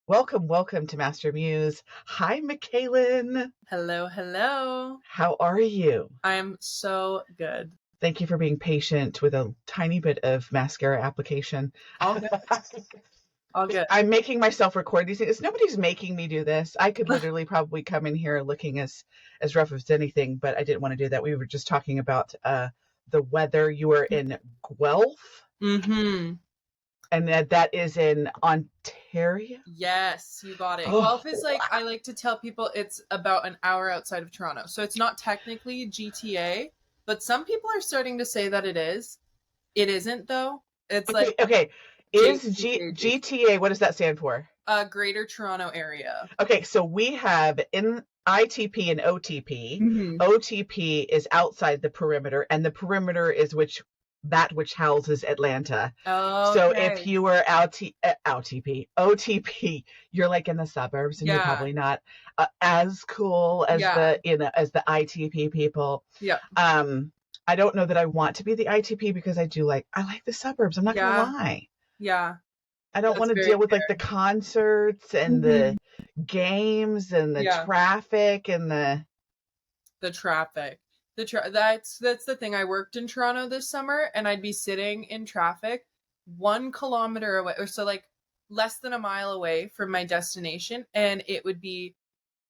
Welcome to Mastermuse. Hi, Mikalyn. Hello, hello. How are you? I am so good. Thank you for being patient with a tiny bit of mascara application. All good. All good. I'm making myself record these things. Nobody's making me do this. I could literally probably come in here looking as rough as anything, but I didn't want to do that. We were just talking about the weather. You are in Guelph, Mm-hmm. and that is in Ontario. Yes, you got it. Oh. Guelph is I like to tell people it's about an hour outside of Toronto. So it's not technically GTA, but some people are starting to say that it is. It isn't though. It's Okay. Is GTA, what does that stand for? Greater Toronto Area. Okay, so we have in ITP and OTP. Mm-hmm. OTP is outside the perimeter, and the perimeter is which houses Atlanta. Oh, so if you were OTP, you're like in the suburbs, and you're probably not as cool as the ITP people. Yeah. I don't know that I want to be the ITP because I like the suburbs. I'm not gonna lie. Yeah. I don't want to deal with like the concerts and the games and the traffic and the traffic. That's the thing. I worked in Toronto this summer, and I'd be sitting in traffic 1 kilometer away, or so like less than a mile away from my destination, and it would be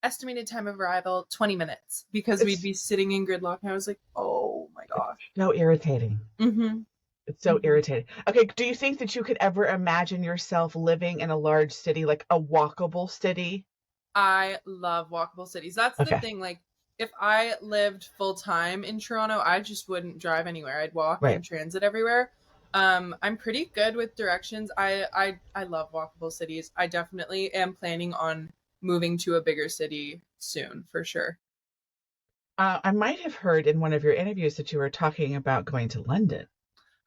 estimated time of arrival 20 minutes because we'd be sitting in gridlock, and I was like, oh my gosh, so irritating. Mm-hmm. It's so irritating. Okay, do you think that you could ever imagine yourself living in a large city, like a walkable city? I love walkable cities. That's the thing. Like, if I lived full time in Toronto, I just wouldn't drive anywhere. I'd walk and transit everywhere. I'm pretty good with directions. I love walkable cities. I definitely am planning on moving to a bigger city soon, for sure. I might have heard in one of your interviews that you were talking about going to London.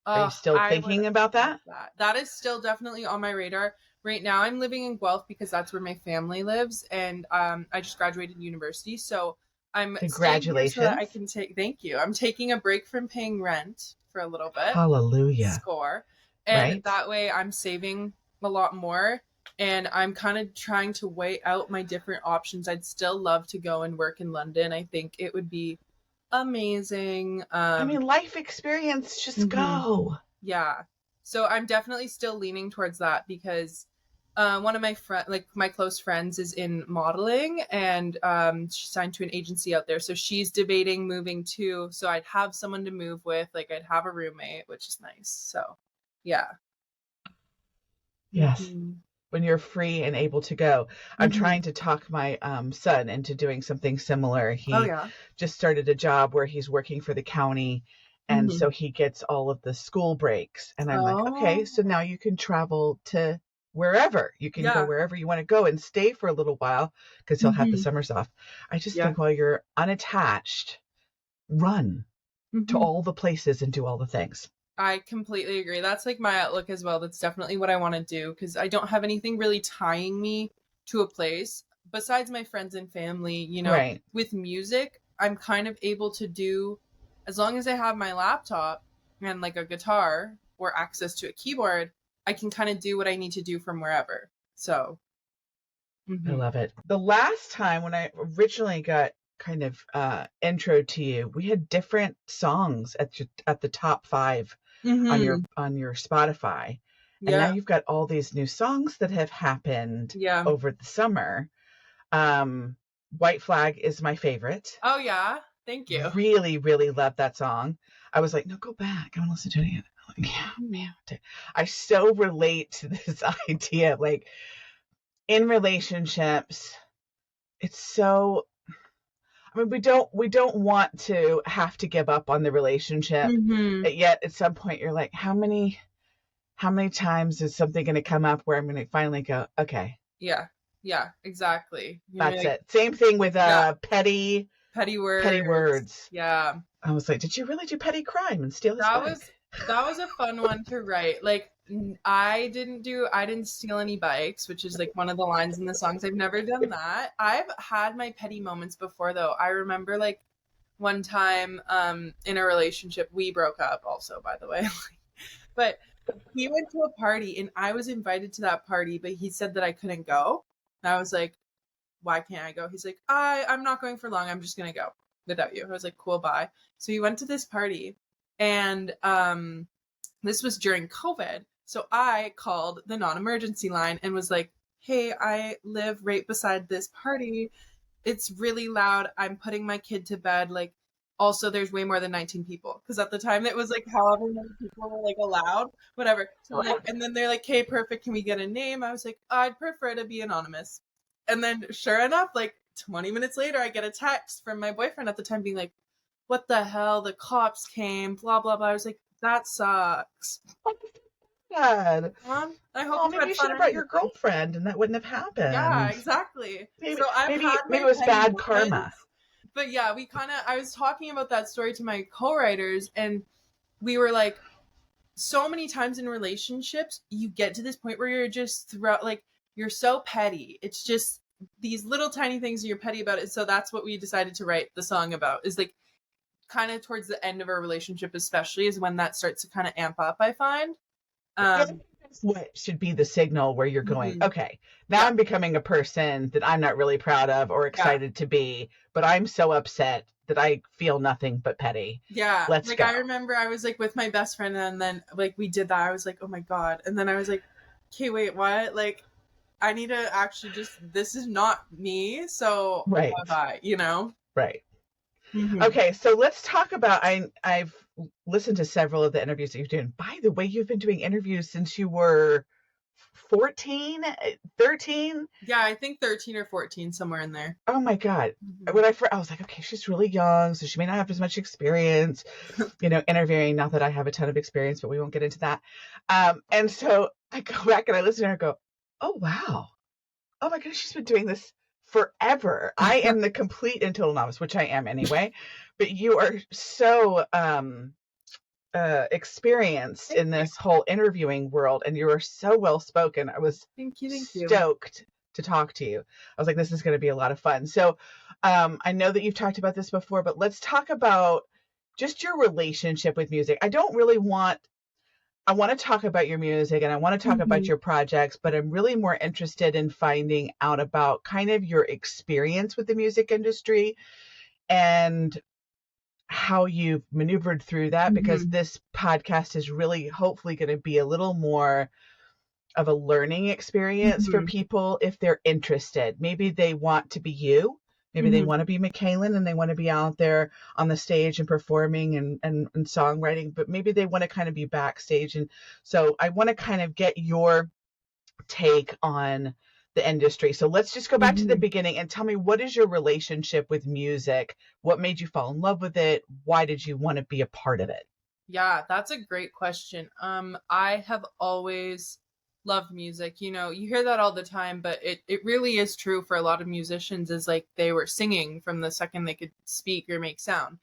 Are you still thinking about that? That is still definitely on my radar. Right now I'm living in Guelph because that's where my family lives, and I just graduated university, so I'm congratulations so that I can thank you. I'm taking a break from paying rent for a little bit. Hallelujah. Score. And that way I'm saving a lot more, and I'm kind of trying to weigh out my different options. I'd still love to go and work in London. I think it would be amazing. I mean, life experience, just go. Yeah. So I'm definitely still leaning towards that because one of my my close friends is in modeling, and she's signed to an agency out there. So she's debating moving too. So I'd have someone to move with, like I'd have a roommate, which is nice. So yeah. Yes. Mm-hmm. When you're free and able to go. I'm trying to talk my son into doing something similar. He just started a job where he's working for the county, and so he gets all of the school breaks. And I'm like, okay, so now you can travel to wherever. You can go wherever you want to go and stay for a little while because he'll have the summers off. I just think while you're unattached, run to all the places and do all the things. I completely agree. That's like my outlook as well. That's definitely what I want to do because I don't have anything really tying me to a place besides my friends and family. You know, with music, I'm kind of able to do, as long as I have my laptop and like a guitar or access to a keyboard, I can kind of do what I need to do from wherever. So I love it. The last time when I originally got kind of intro to you, we had different songs at the top 5 on your Spotify, and now you've got all these new songs that have happened over the summer. White Flag is my favorite. Oh yeah, thank you. Really, really love that song. I was like, no, go back. I want to listen to it again. I'm like, yeah, man. I so relate to this idea. Like in relationships, it's so. I mean, we don't want to have to give up on the relationship, yet at some point you're like, how many times is something going to come up where I'm going to finally go, okay. Yeah, exactly. That's it. Same thing with petty words. Yeah. I was like, did you really do petty crime and steal his bike? That was a fun one to write. Like, I didn't steal any bikes, which is like one of the lines in the songs. I've never done that. I've had my petty moments before though. I remember like one time in a relationship, we broke up also, by the way. But he went to a party and I was invited to that party, but he said that I couldn't go. And I was like, why can't I go? He's like, I'm not going for long. I'm just going to go without you. I was like, cool, bye. So he went to this party, and this was during COVID. So I called the non-emergency line and was like, hey, I live right beside this party. It's really loud. I'm putting my kid to bed. Like, also, there's way more than 19 people. Because at the time, it was like however many people were like allowed, whatever. So like, and then they're like, hey, perfect. Can we get a name? I was like, I'd prefer to be anonymous. And then sure enough, like 20 minutes later, I get a text from my boyfriend at the time being like, what the hell? The cops came, blah, blah, blah. I was like, that sucks. God. I hope maybe you should have brought your girlfriend and that wouldn't have happened. Yeah, exactly. Maybe it was bad karma. But yeah, I was talking about that story to my co-writers, and we were like, so many times in relationships, you get to this point where you're just you're so petty. It's just these little tiny things you're petty about it. So that's what we decided to write the song about, is like kind of towards the end of our relationship, especially, is when that starts to kind of amp up, I find. What should be the signal where you're going, okay, now I'm becoming a person that I'm not really proud of or excited to be, but I'm so upset that I feel nothing but petty. Yeah. Let's go. I remember I was like with my best friend, and then like we did that. I was like, oh my God. And then I was like, okay, wait, what? Like, I need to actually this is not me. So right. Bye-bye, you know? Right. Mm-hmm. Okay, so let's talk about, I've listened to several of the interviews that you've done. By the way, you've been doing interviews since you were 14, 13? Yeah, I think 13 or 14, somewhere in there. Oh my God. Mm-hmm. When I was like, okay, she's really young, so she may not have as much experience, interviewing. Not that I have a ton of experience, but we won't get into that. And so I go back and I listen to her and go, oh, wow. Oh my goodness, she's been doing this forever. I am the complete and total novice, which I am anyway, but you are so experienced in this whole interviewing world, and you are so well spoken. I was stoked to talk to you. I was like, this is going to be a lot of fun. So I know that you've talked about this before, but let's talk about just your relationship with music. I want to talk about your music, and I want to talk about your projects, but I'm really more interested in finding out about kind of your experience with the music industry and how you've maneuvered through that, because this podcast is really hopefully going to be a little more of a learning experience for people if they're interested. Maybe they want to be you. Maybe they want to be Mikalyn and they want to be out there on the stage and performing and songwriting, but maybe they want to kind of be backstage. And so I want to kind of get your take on the industry. So let's just go back to the beginning and tell me, what is your relationship with music? What made you fall in love with it? Why did you want to be a part of it? Yeah, that's a great question. I have always loved music. You hear that all the time, but it really is true for a lot of musicians, is like they were singing from the second they could speak or make sound.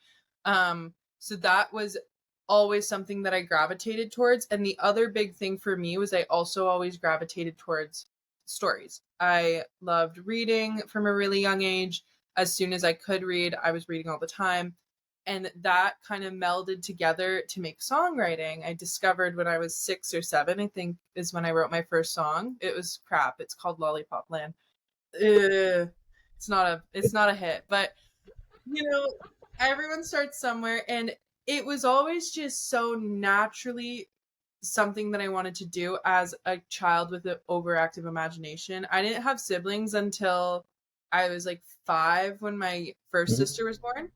So that was always something that I gravitated towards. And the other big thing for me was I also always gravitated towards stories. I loved reading from a really young age. As soon as I could read, I was reading all the time. And that kind of melded together to make songwriting. I discovered when I was 6 or 7, I think, is when I wrote my first song. It was crap. It's called Lollipop Land. It's not a hit, but everyone starts somewhere, and it was always just so naturally something that I wanted to do as a child with an overactive imagination. I didn't have siblings until I was like 5, when my first sister was born.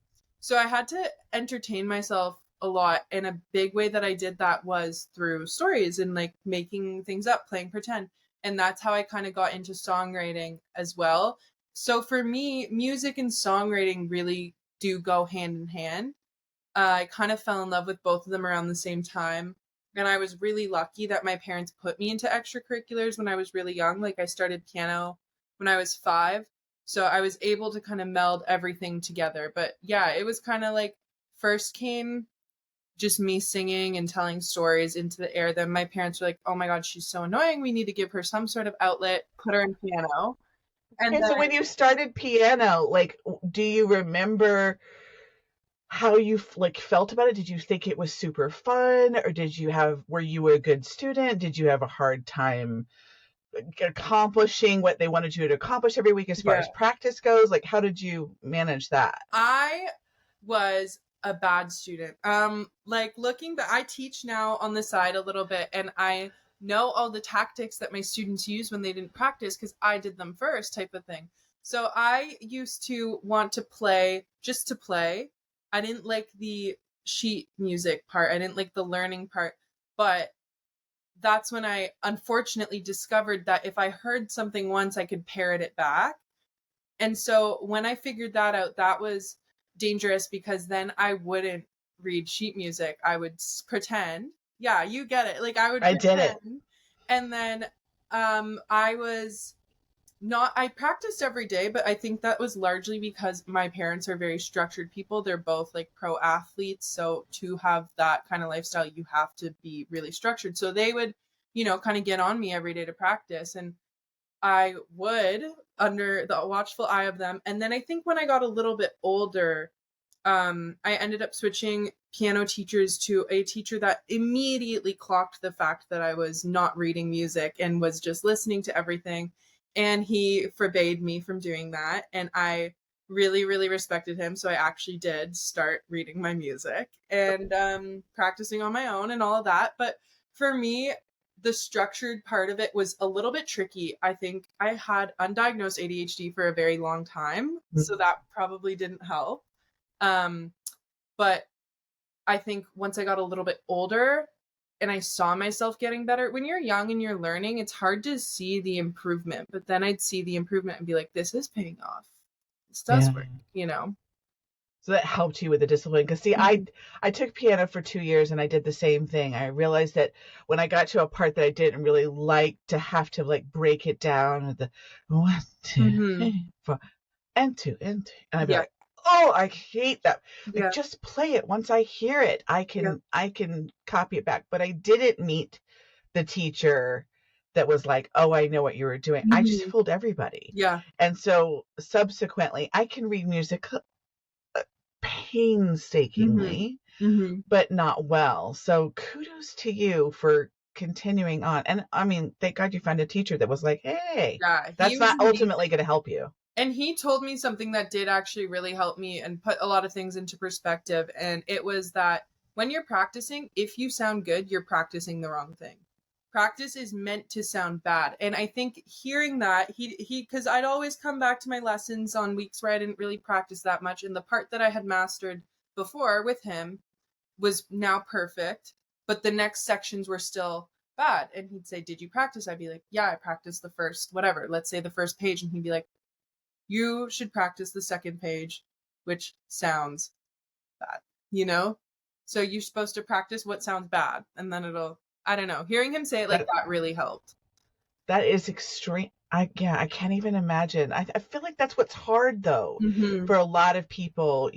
So I had to entertain myself a lot, and a big way that I did that was through stories and like making things up, playing pretend. And that's how I kind of got into songwriting as well. So for me, music and songwriting really do go hand in hand. I kind of fell in love with both of them around the same time. And I was really lucky that my parents put me into extracurriculars when I was really young. Like I started piano when I was 5. So I was able to kind of meld everything together. But yeah, it was kind of like first came just me singing and telling stories into the air. Then my parents were like, oh my God, she's so annoying. We need to give her some sort of outlet, put her in piano. And so when you started piano, like, do you remember how you like felt about it. Did you think it was super fun, or were you a good student? Did you have a hard time accomplishing what they wanted you to accomplish every week as far as practice goes? Like, how did you manage that? I was a bad student. Like looking back, I teach now on the side a little bit, and I know all the tactics that my students use when they didn't practice because I did them first, type of thing. So I used to want to play just to play. I didn't like the sheet music part. I didn't like the learning part, but that's when I unfortunately discovered that if I heard something once, I could parrot it back. And so when I figured that out, that was dangerous because then I wouldn't read sheet music. I would pretend. Yeah, you get it. Like I did it. And then I practiced every day, but I think that was largely because my parents are very structured people. They're both like pro athletes. So to have that kind of lifestyle, you have to be really structured. So they would, kind of get on me every day to practice. And I would under the watchful eye of them. And then I think when I got a little bit older, I ended up switching piano teachers to a teacher that immediately clocked the fact that I was not reading music and was just listening to everything. And he forbade me from doing that. And I really, really respected him. So I actually did start reading my music and practicing on my own and all of that. But for me, the structured part of it was a little bit tricky. I think I had undiagnosed ADHD for a very long time. So that probably didn't help. But I think once I got a little bit older and I saw myself getting better, when you're young and you're learning, it's hard to see the improvement, but then I'd see the improvement and be like, this is paying off. This does work, So that helped you with the discipline. Because see, I took piano for 2 years and I did the same thing. I realized that when I got to a part that I didn't really like, to have to like break it down with the 1, 2, 3, 4, and 2, and 2. And I'd be like, oh, I hate that. Like, just play it. Once I hear it, I can copy it back. But I didn't meet the teacher that was like, oh, I know what you were doing. I just fooled everybody. Yeah. And so subsequently, I can read music painstakingly, but not well. So kudos to you for continuing on. And I mean, thank God you found a teacher that was like, hey, that's not ultimately going to help you. And he told me something that did actually really help me and put a lot of things into perspective. And it was that when you're practicing, if you sound good, you're practicing the wrong thing. Practice is meant to sound bad. And I think hearing that, because I'd always come back to my lessons on weeks where I didn't really practice that much. And the part that I had mastered before with him was now perfect, but the next sections were still bad. And he'd say, did you practice? I'd be like, yeah, I practiced the first, whatever, let's say the first page. And he'd be like, you should practice the second page, which sounds bad, So you're supposed to practice what sounds bad. And then I don't know. Hearing him say it like that really helped. That is extreme. I can't even imagine. I feel like that's what's hard, though, for a lot of people.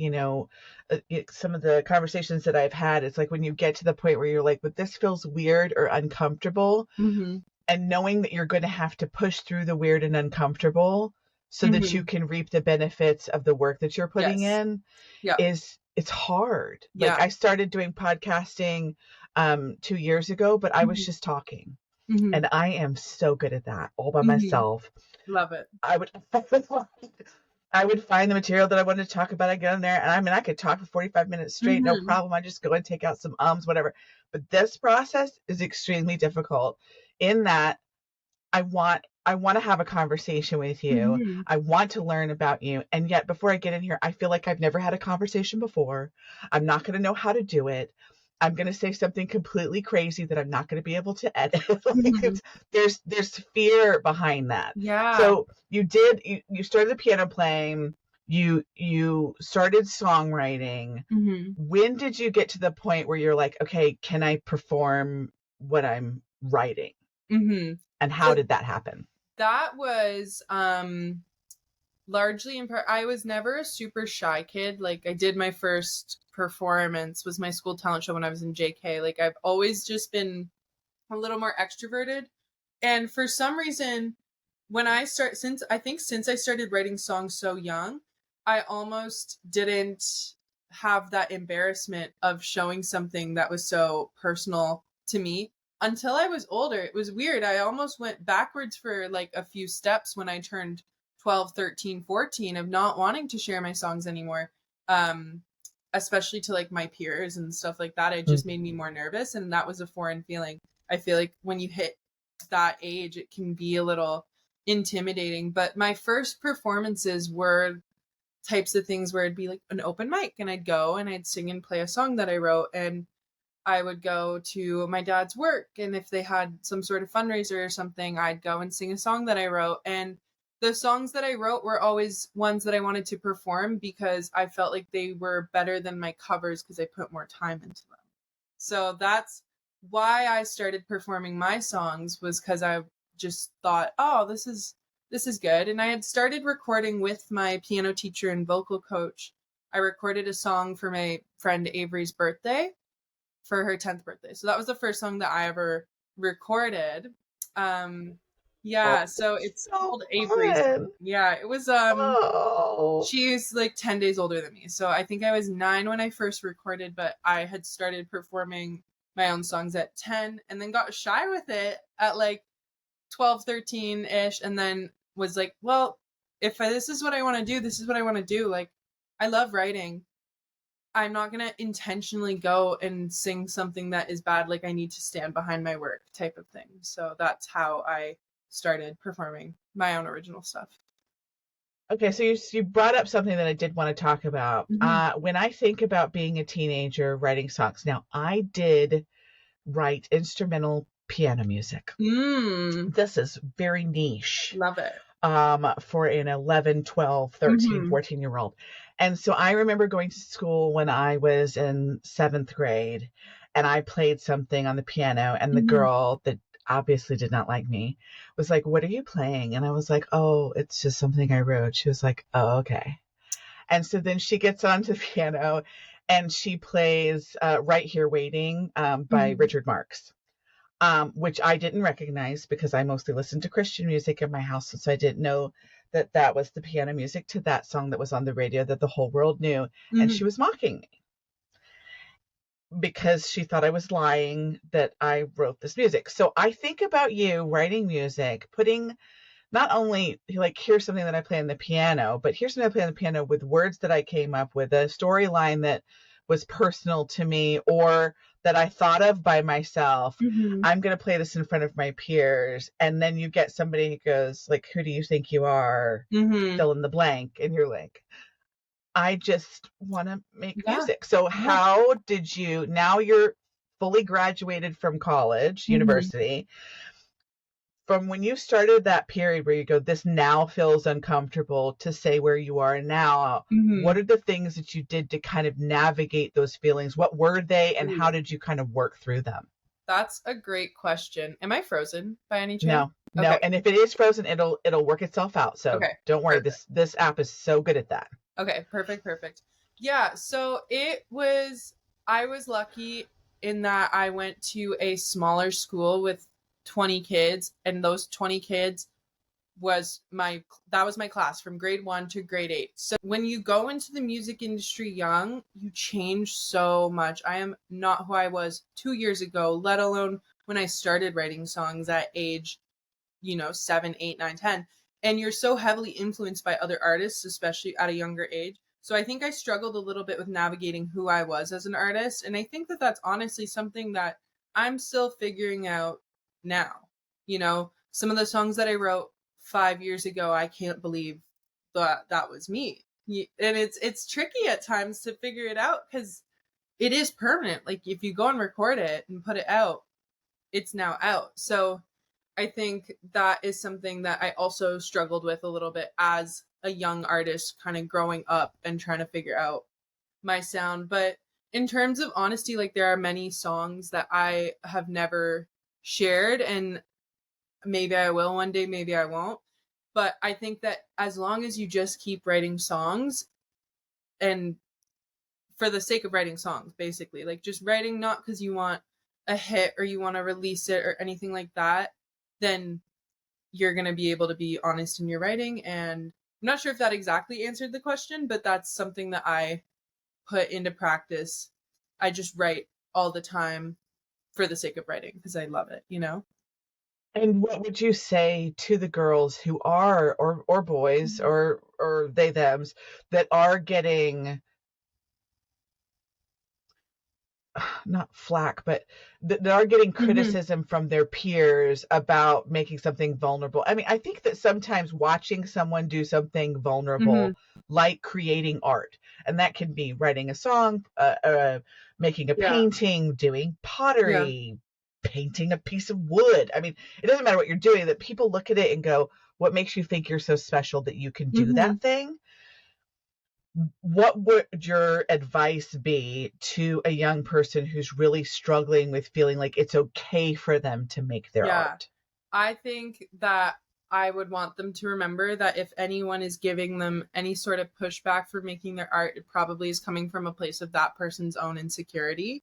Some of the conversations that I've had, it's like when you get to the point where you're like, but this feels weird or uncomfortable. And knowing that you're going to have to push through the weird and uncomfortable so that you can reap the benefits of the work that you're putting in it's hard. Like I started doing podcasting 2 years ago, but I was just talking. And I am so good at that all by myself. Love it. I would find the material that I wanted to talk about. I get in there and I could talk for 45 minutes straight, no problem. I just go and take out some whatever. But this process is extremely difficult in that I want to have a conversation with you. I want to learn about you. And yet before I get in here, I feel like I've never had a conversation before. I'm not going to know how to do it. I'm going to say something completely crazy that I'm not going to be able to edit. There's fear behind that. Yeah. So you started the piano playing. You started songwriting. When did you get to the point where you're like, okay, can I perform what I'm writing? And how did that happen? That was largely in part. I was never a super shy kid. Like I did my first performance was my school talent show when I was in JK. Like I've always just been a little more extroverted. And for some reason, since I started writing songs so young, I almost didn't have that embarrassment of showing something that was so personal to me until I was older. It was weird. I almost went backwards for like a few steps when I turned 12, 13, 14 of not wanting to share my songs anymore. Especially to like my peers and stuff like that. It just made me more nervous, and that was a foreign feeling. I feel like when you hit that age, it can be a little intimidating. But my first performances were types of things where it'd be like an open mic, and I'd go and I'd sing and play a song that I wrote, and I would go to my dad's work, and if they had some sort of fundraiser or something, I'd go and sing a song that I wrote. And the songs that I wrote were always ones that I wanted to perform because I felt like they were better than my covers because I put more time into them. So that's why I started performing my songs, was because I just thought, oh, this is good. And I had started recording with my piano teacher and vocal coach. I recorded a song for my friend Avery's birthday, for her 10th birthday. So that was the first song that I ever recorded. So it's called Avery's. Yeah, it was she's like 10 days older than me. So I think I was 9 when I first recorded, but I had started performing my own songs at 10 and then got shy with it at like 12, 13-ish, and then was like, well, if this is what I want to do, this is what I want to do. Like, I love writing. I'm not going to intentionally go and sing something that is bad. Like, I need to stand behind my work type of thing. So that's how I started performing my own original stuff. Okay, so you brought up something that I did want to talk about. When I think about being a teenager writing songs, now I did write instrumental piano music. This is very niche. Love it. For an 11, 12, 13, 14-year-old. And so I remember going to school when I was in 7th grade, and I played something on the piano, and the girl that obviously did not like me was like, "What are you playing?" And I was like, "Oh, it's just something I wrote." She was like, "Oh, okay." And so then she gets onto the piano and she plays Right Here Waiting by Richard Marx. Which I didn't recognize because I mostly listened to Christian music in my house. So I didn't know that that was the piano music to that song that was on the radio that the whole world knew. And she was mocking me because she thought I was lying that I wrote this music. So I think about you writing music, putting not only like, here's something that I play on the piano, but here's something I play on the piano with words that I came up with, a storyline that was personal to me or that I thought of by myself. I'm going to play this in front of my peers. And then you get somebody who goes like, who do you think you are? Fill in the blank. And you're like, I just want to make music. So how did you, now you're fully graduated from college, university, from when you started that period where you go, this now feels uncomfortable, to say where you are now, what are the things that you did to kind of navigate those feelings? What were they, and how did you kind of work through them? That's a great question. Am I frozen by any chance? No. And if it is frozen, it'll work itself out. So don't worry. Perfect. This app is so good at that. Okay, perfect. Yeah, so I was lucky in that I went to a smaller school with 20 kids, and those 20 kids was my class from grade 1 to grade 8. So when you go into the music industry young, you change so much. I am not who I was 2 years ago, let alone when I started writing songs at age, 7, 8, 9, 10. And you're so heavily influenced by other artists, especially at a younger age. So I think I struggled a little bit with navigating who I was as an artist. And I think that that's honestly something that I'm still figuring out now. Some of the songs that I wrote 5 years ago, I can't believe that was me. And it's tricky at times to figure it out because it is permanent. Like, if you go and record it and put it out, it's now out. So I think that is something that I also struggled with a little bit as a young artist, kind of growing up and trying to figure out my sound. But in terms of honesty, like, there are many songs that I have never shared, and maybe I will one day, maybe I won't. But I think that as long as you just keep writing songs, and for the sake of writing songs, basically, like just writing not because you want a hit or you want to release it or anything like that, then you're going to be able to be honest in your writing. And I'm not sure if that exactly answered the question, but that's something that I put into practice. I just write all the time for the sake of writing because I love it, you know? And what would you say to the girls who are, or boys, or they thems, that are getting, not flack, but that are getting criticism from their peers about making something vulnerable? I mean, I think that sometimes watching someone do something vulnerable, like creating art, and that can be writing a song, making a painting, doing pottery, painting a piece of wood. I mean, it doesn't matter what you're doing, that people look at it and go, what makes you think you're so special that you can do that thing? What would your advice be to a young person who's really struggling with feeling like it's okay for them to make their art? I think that I would want them to remember that if anyone is giving them any sort of pushback for making their art, it probably is coming from a place of that person's own insecurity.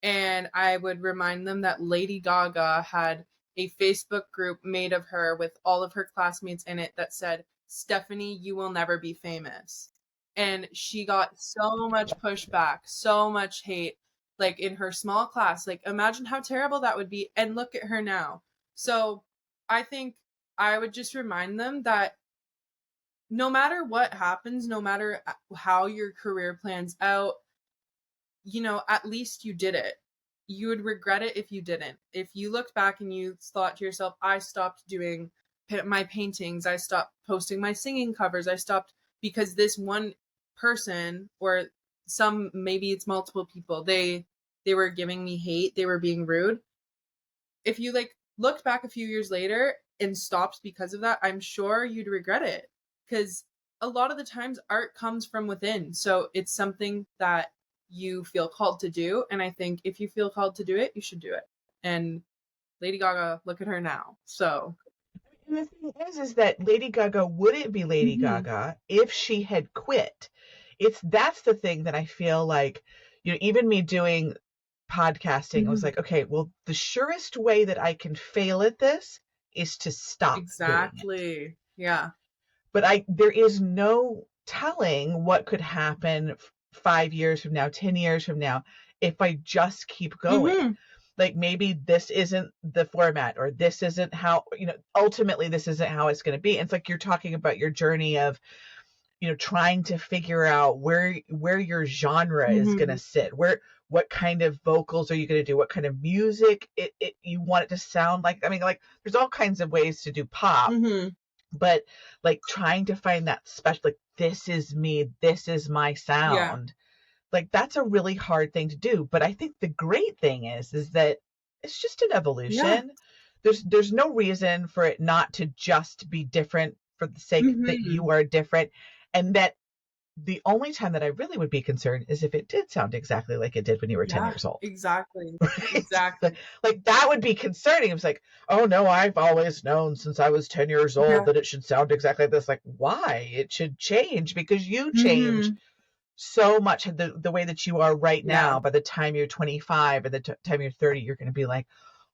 And I would remind them that Lady Gaga had a Facebook group made of her with all of her classmates in it that said, "Stephanie, you will never be famous." And she got so much pushback, so much hate, like in her small class. Like, imagine how terrible that would be. And look at her now. So I think I would just remind them that no matter what happens, no matter how your career plans out, you know, at least you did it. You would regret it if you didn't. If you looked back and you thought to yourself, I stopped doing my paintings, I stopped posting my singing covers, I stopped because this one person, or some, maybe it's multiple people, they were giving me hate, they were being rude. If you like looked back a few years later and stopped because of that, I'm sure you'd regret it, because a lot of the times art comes from within. So it's something that you feel called to do, and I think if you feel called to do it, you should do it. And Lady Gaga, look at her now. So and the thing is that Lady Gaga wouldn't be Lady Gaga if she had quit. That's the thing that I feel like, you know, even me doing podcasting, I was like, okay, well, the surest way that I can fail at this is to stop. Exactly. Yeah. But there is no telling what could happen 5 years from now, 10 years from now, if I just keep going. Like, maybe this isn't the format, or this isn't how, you know, ultimately this isn't how it's going to be. It's like you're talking about your journey of, you know, trying to figure out where your genre is going to sit, what kind of vocals are you going to do, what kind of music you want it to sound like. I mean, like, there's all kinds of ways to do pop, but like trying to find that special, like, this is me, this is my sound. Like, that's a really hard thing to do. But I think the great thing is that it's just an evolution. There's no reason for it not to just be different for the sake that you are different. And that the only time that I really would be concerned is if it did sound exactly like it did when you were 10 years old. Exactly. Right? Exactly. Like, that would be concerning. It was like, oh no, I've always known since I was 10 years old that it should sound exactly like this. Like, why? It should change because you changed so much. The way that you are right now, by the time you're 25 or the time you're 30, you're going to be like,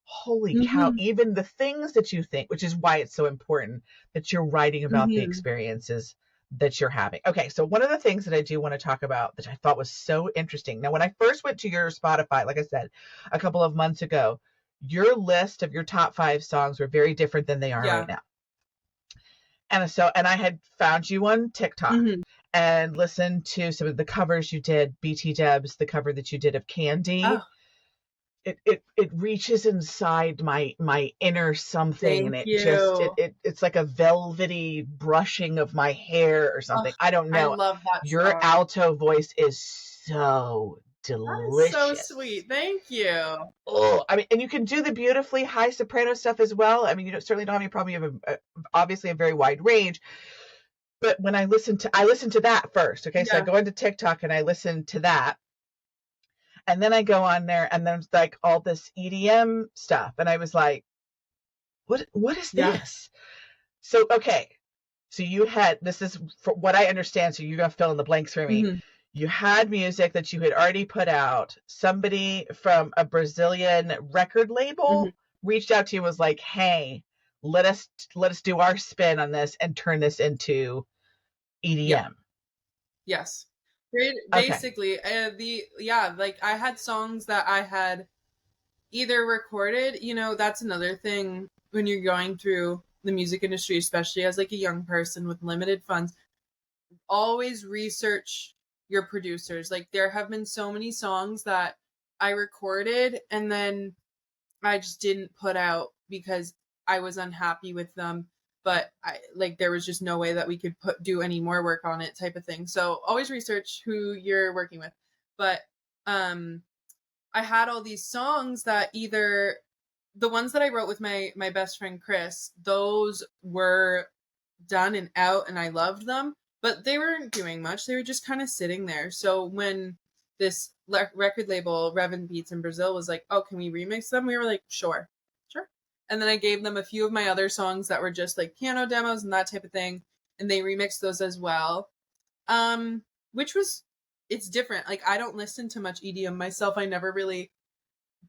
holy cow, even the things that you think, which is why it's so important that you're writing about the experiences that you're having. Okay, so one of the things that I do want to talk about that I thought was so interesting. Now, when I first went to your Spotify, like I said, a couple of months ago, your list of your top 5 songs were very different than they are right now. And I had found you on TikTok and listened to some of the covers you did, BT Debs, the cover that you did of Candy. It reaches inside my inner something. Thank and it's like a velvety brushing of my hair or something. I don't know. I love that Your song. alto voice is so delicious. That is so sweet. Thank you. Oh, I mean, and you can do the beautifully high soprano stuff as well. I mean, you certainly don't have any problem. You have obviously a very wide range. But when I listen to that first, okay? So I go into TikTok and I listen to that. And then I go on there and there's like all this EDM stuff. And I was like, what is this? So, okay. So this is what I understand. So you're going to fill in the blanks for me. You had music that you had already put out. Somebody from a Brazilian record label reached out to you and was like, hey, let us do our spin on this and turn this into EDM. Yes. Basically, like I had songs that I had either recorded, that's another thing when you're going through the music industry, especially as like a young person with limited funds, always research your producers. Like there have been so many songs that I recorded and then I just didn't put out because I was unhappy with them, but there was just no way that we could do any more work on it, type of thing. So always research who you're working with. But I had all these songs that either the ones that I wrote with my best friend Chris, those were done and out and I loved them, but they weren't doing much. They were just kind of sitting there. So when this record label, Revan Beats in Brazil, was like, oh, can we remix them? We were like, sure. And then I gave them a few of my other songs that were just like piano demos and that type of thing. And they remixed those as well. Which was, it's different. Like I don't listen to much EDM myself. I never really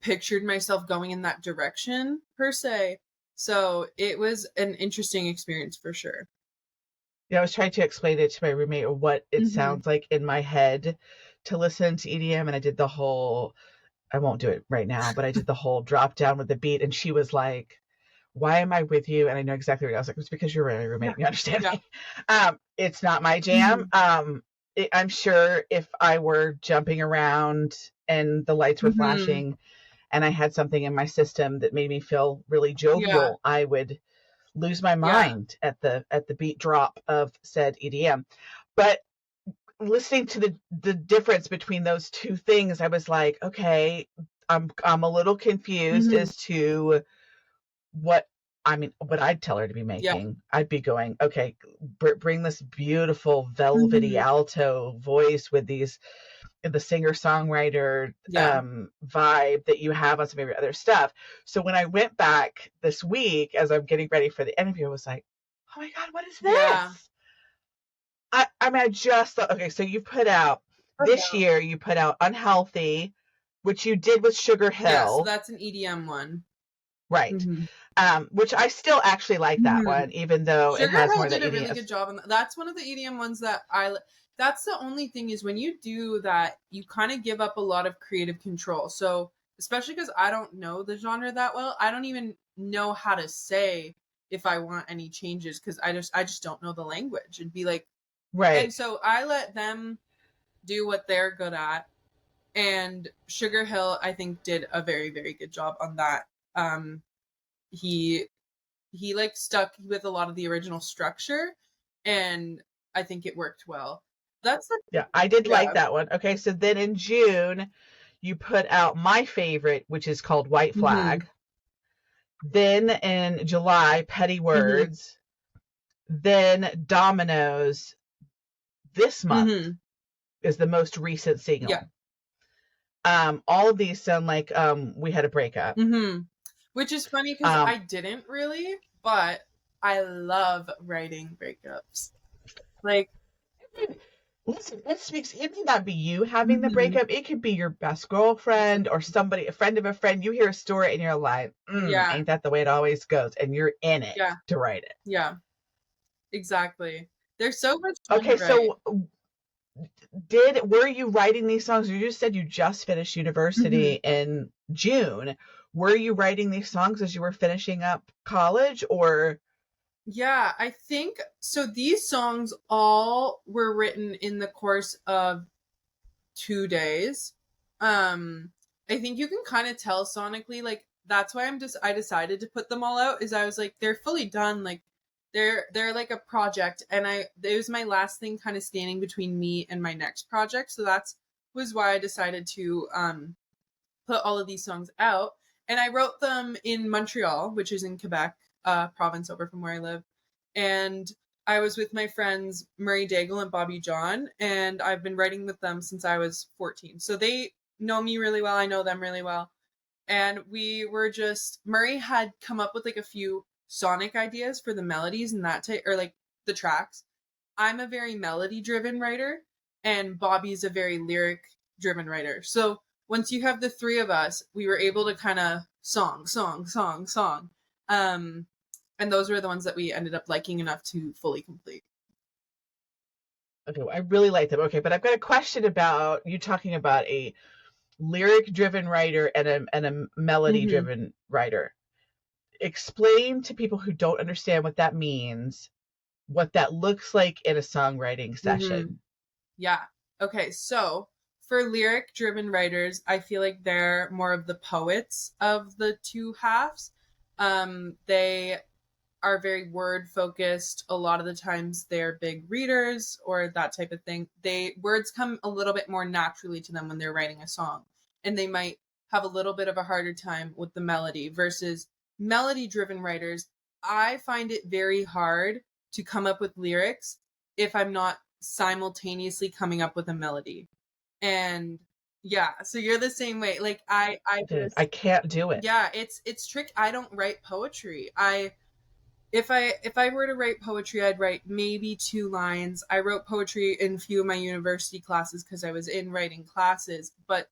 pictured myself going in that direction per se. So it was an interesting experience for sure. Yeah, I was trying to explain it to my roommate what it sounds like in my head to listen to EDM, and I did the whole, I won't do it right now, but I did the whole drop down with the beat, and she was like, why am I with you? And I know exactly what I was like, it's because you're my roommate. Yeah. You understand me? It's not my jam. I'm sure if I were jumping around and the lights were flashing and I had something in my system that made me feel really jovial, I would lose my mind at the beat drop of said EDM. But listening to the difference between those two things, I was like, okay, I'm a little confused as to what I'd tell her to be making. I'd be going, okay, bring this beautiful velvety alto voice with the singer-songwriter vibe that you have on some of your other stuff. So when I went back this week, as I'm getting ready for the interview, I was like, oh my God, what is this? Yeah. I just thought, okay, so you've put out, this year you put out Unhealthy, which you did with Sugar Hill. Yeah, so that's an EDM one. Right. Which I still actually like that one, even though Sugar it has Hill more did a really good job on that. That's one of the EDM ones that that's the only thing is when you do that, you kind of give up a lot of creative control. So especially because I don't know the genre that well, I don't even know how to say if I want any changes because I just don't know the language and be like, right. And so I let them do what they're good at. And Sugar Hill, I think, did a very, very good job on that. He like stuck with a lot of the original structure, and I think it worked well. I did like that one. Okay, so then in June, you put out my favorite, which is called White Flag. Then in July, Petty Words. Then Dominoes. This month is the most recent single. All of these sound like we had a breakup. Which is funny because I didn't really, but I love writing breakups. Like, listen, it may not be you having the breakup. It could be your best girlfriend or somebody, a friend of a friend. You hear a story and you're like, ain't that the way it always goes? And you're in it to write it. Yeah, exactly. There's so much. Okay, so were you writing these songs? You just said you just finished university in June. Were you writing these songs as you were finishing up college, or? Yeah, I think so. These songs all were written in the course of 2 days. I think you can kind of tell sonically, like that's why I decided to put them all out. Is I was like, they're fully done, like they're like a project, and it was my last thing kind of standing between me and my next project. So was why I decided to put all of these songs out. And I wrote them in Montreal, which is in Quebec, province over from where I live. And I was with my friends Murray Daigle and Bobby John, and I've been writing with them since I was 14. So they know me really well. I know them really well. And we were Murray had come up with like a few sonic ideas for the melodies and that or like the tracks. I'm a very melody driven writer, and Bobby's a very lyric driven writer. So once you have the three of us, we were able to kind of song. And those were the ones that we ended up liking enough to fully complete. Okay, well, I really like them. Okay, but I've got a question about you talking about a lyric-driven writer and a melody-driven writer. Explain to people who don't understand what that means, what that looks like in a songwriting session. Yeah. Okay, so for lyric-driven writers, I feel like they're more of the poets of the two halves. They are very word focused. A lot of the times they're big readers or that type of thing. Words come a little bit more naturally to them when they're writing a song, and they might have a little bit of a harder time with the melody versus melody driven writers. I find it very hard to come up with lyrics if I'm not simultaneously coming up with a melody. And yeah, so you're the same way. Like I can't do it. Yeah, it's tricky. I don't write poetry. If I were to write poetry, I'd write maybe 2 lines. I wrote poetry in a few of my university classes because I was in writing classes, but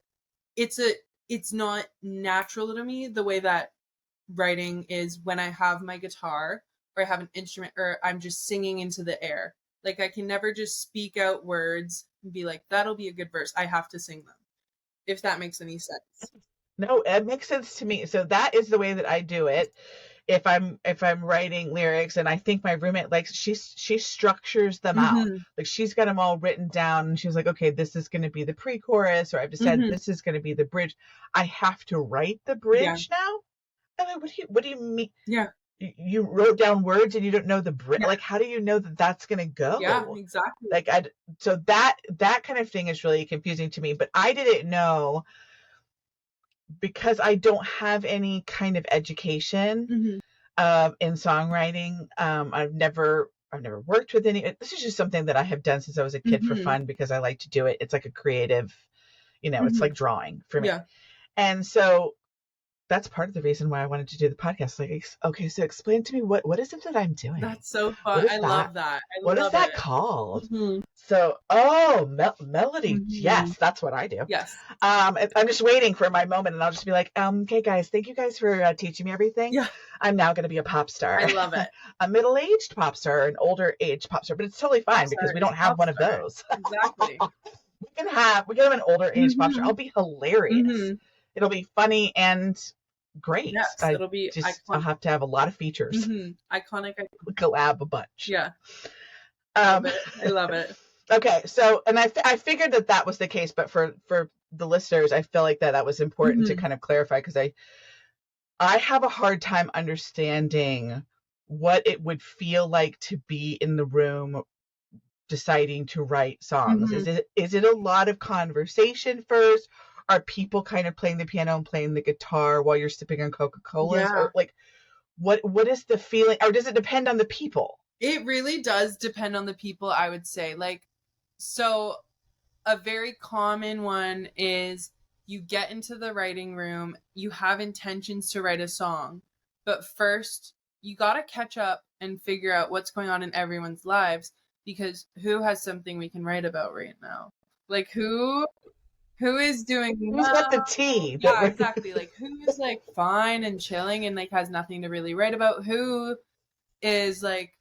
it's not natural to me the way that writing is when I have my guitar or I have an instrument or I'm just singing into the air. Like I can never just speak out words and be like, that'll be a good verse. I have to sing them. If that makes any sense. No, it makes sense to me. So that is the way that I do it. If I'm writing lyrics, and I think my roommate likes, she structures them out. Like she's got them all written down and she's like, okay, this is going to be the pre-chorus, or I've decided this is going to be the bridge. I have to write the bridge now. I'm like, what do you mean? Yeah. You wrote down words and you don't know the bridge. Like, how do you know that that's going to go? Yeah, exactly. Like so that kind of thing is really confusing to me, but I didn't know, because I don't have any kind of education in songwriting. I've never worked with any. This is just something that I have done since I was a kid for fun, because I like to do it. It's like a creative, it's like drawing for me. Yeah. And so that's part of the reason why I wanted to do the podcast. Like, okay, so explain to me what is it that I'm doing? That's so fun. I love that. What is that called? So, melody. Yes, that's what I do. Yes. I'm just waiting for my moment, and I'll just be like, okay, guys, thank you guys for teaching me everything. Yeah. I'm now going to be a pop star. I love it. A middle-aged pop star, an older-aged pop star, but it's totally fine because we don't have one of those. Exactly. we can have an older-aged pop star. I'll be hilarious. It'll be funny and great. Yes, it'll be iconic. I'll have to have a lot of features. Iconic. Collab a bunch. Yeah. I love it. Okay, so, and I figured that was the case, but for the listeners, I feel like that was important to kind of clarify, because I have a hard time understanding what it would feel like to be in the room deciding to write songs. Is it a lot of conversation first? Are people kind of playing the piano and playing the guitar while you're sipping on Coca-Colas? Yeah. Or like, what is the feeling? Or does it depend on the people? It really does depend on the people, I would say. Like, so a very common one is you get into the writing room, you have intentions to write a song, but first you got to catch up and figure out what's going on in everyone's lives, because who has something we can write about right now? Like, who is doing who's got the tea? Yeah, exactly. Like, who's like fine and chilling and like has nothing to really write about? Who is like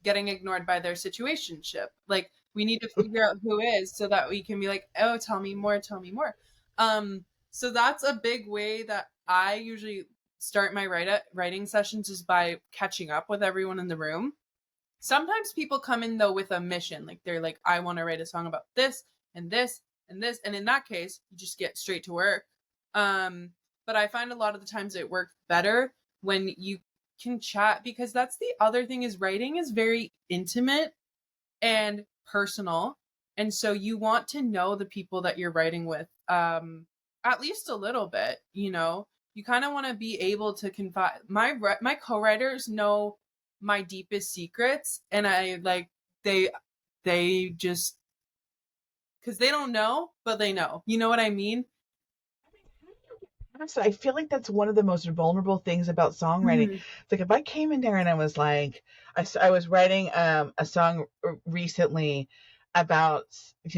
getting ignored by their situationship? Like, we need to figure out who is, so that we can be like, oh, tell me more. So that's a big way that I usually start my writing sessions, is by catching up with everyone in the room. Sometimes people come in though with a mission, like they're like, I want to write a song about this and this and this, and in that case you just get straight to work. But I find a lot of the times it works better when you can chat, because that's the other thing, is writing is very intimate and personal, and so you want to know the people that you're writing with at least a little bit. You kind of want to be able to confide. My co-writers know my deepest secrets, and I like they just, because they don't know, but they know. You know what I mean? I feel like that's one of the most vulnerable things about songwriting. It's like, if I came in there and I was like, I was writing a song recently about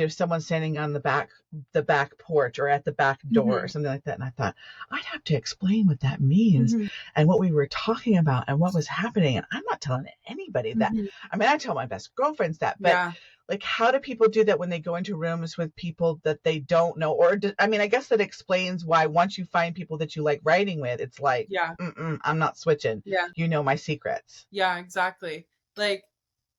someone standing on the back porch or at the back door or something like that, and I thought I'd have to explain what that means and what we were talking about and what was happening, and I'm not telling anybody that. I mean, I tell my best girlfriends that, but like, how do people do that when they go into rooms with people that they don't know? Or, I guess that explains why once you find people that you like writing with, it's like, I'm not switching. Yeah. You know my secrets. Yeah, exactly. Like,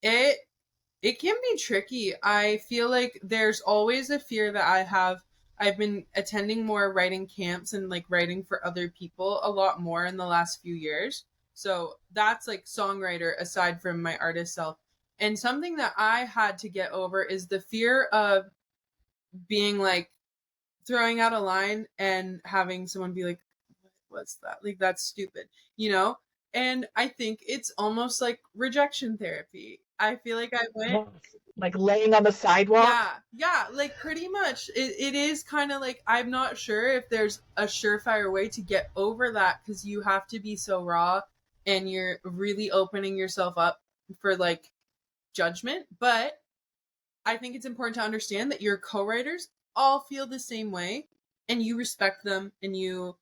it can be tricky. I feel like there's always a fear that I have. I've been attending more writing camps and like writing for other people a lot more in the last few years. So that's like songwriter aside from my artist self. And something that I had to get over is the fear of being like throwing out a line and having someone be like, what's that? Like, that's stupid, you know? And I think it's almost like rejection therapy. I feel like I went like laying on the sidewalk. Yeah, like pretty much. It is kind of like, I'm not sure if there's a surefire way to get over that, because you have to be so raw and you're really opening yourself up for like judgment. But I think it's important to understand that your co-writers all feel the same way and you respect them and you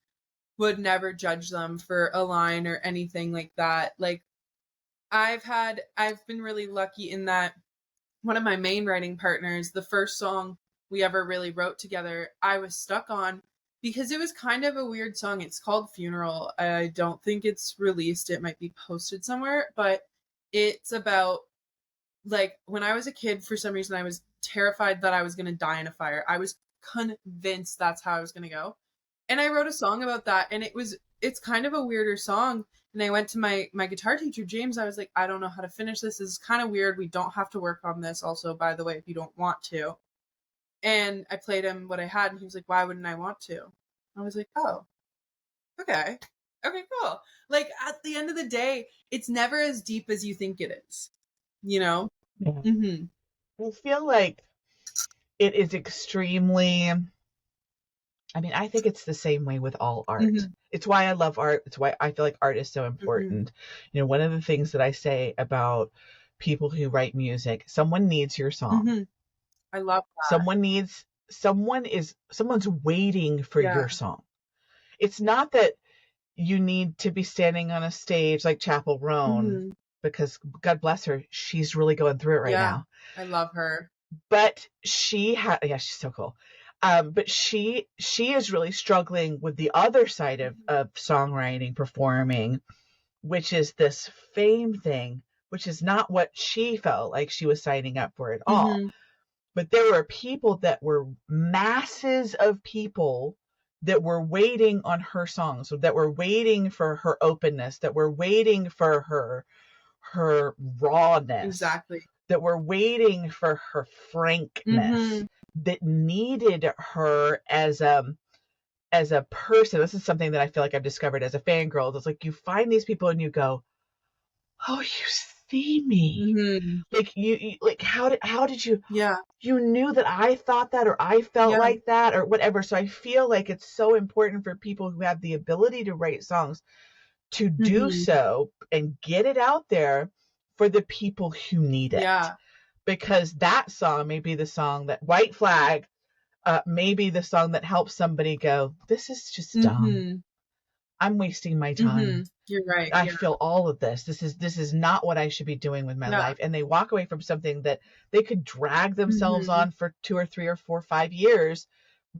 would never judge them for a line or anything like that. Like, I've been really lucky in that one of my main writing partners, the first song we ever really wrote together, I was stuck on because it was kind of a weird song. It's called Funeral. I don't think it's released. It might be posted somewhere, but it's about, like, when I was a kid, for some reason, I was terrified that I was going to die in a fire. I was convinced that's how I was going to go. And I wrote a song about that, and it's kind of a weirder song. And I went to my guitar teacher, James. I was like, I don't know how to finish this. This is kind of weird. We don't have to work on this. Also, by the way, if you don't want to. And I played him what I had, and he was like, why wouldn't I want to? I was like, oh, okay. Okay, cool. Like, at the end of the day, it's never as deep as you think it is, you know? Yeah. Mm-hmm. I feel like it is extremely... I think it's the same way with all art. Mm-hmm. It's why I love art. It's why I feel like art is so important. Mm-hmm. One of the things that I say about people who write music, someone needs your song. Mm-hmm. I love that. Someone's waiting for your song. It's not that you need to be standing on a stage like Chappell Roan, because God bless her, she's really going through it right now. I love her. But she's so cool. But she is really struggling with the other side of songwriting, performing, which is this fame thing, which is not what she felt like she was signing up for at all. But there were people that were masses of people that were waiting on her songs, that were waiting for her openness, that were waiting for her rawness. Exactly. That were waiting for her frankness. That needed her as a person. This is something that I feel like I've discovered as a fangirl. It's like you find these people and you go, oh, you see me. Like you like how did you? You knew that I thought that, or I felt like that, or whatever. So I feel like it's so important for people who have the ability to write songs to do so and get it out there for the people who need it. Because that song may be the song that White Flag may be the song that helps somebody go, this is just dumb. I'm wasting my time. You're right. I feel all of this. This is not what I should be doing with my life. And they walk away from something that they could drag themselves on for 2 or 3 or 4 or 5 years,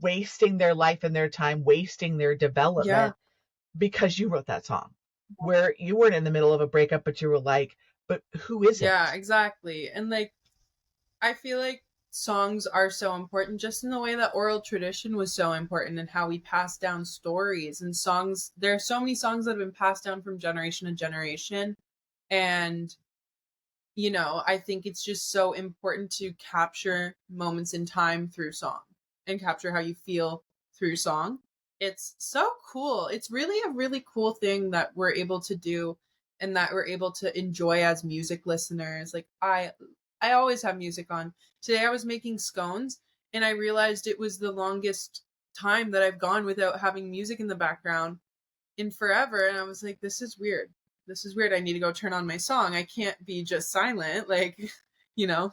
wasting their life and their time, wasting their development because you wrote that song where you weren't in the middle of a breakup, but you were like, but who is it? Yeah, exactly. And like, I feel like songs are so important, just in the way that oral tradition was so important and how we pass down stories and songs. There are so many songs that have been passed down from generation to generation. And, I think it's just so important to capture moments in time through song and capture how you feel through song. It's so cool. It's really a really cool thing that we're able to do and that we're able to enjoy as music listeners. Like, I always have music on. Today I was making scones and I realized it was the longest time that I've gone without having music in the background in forever. And I was like, this is weird. I need to go turn on my song. I can't be just silent. Like, Yeah.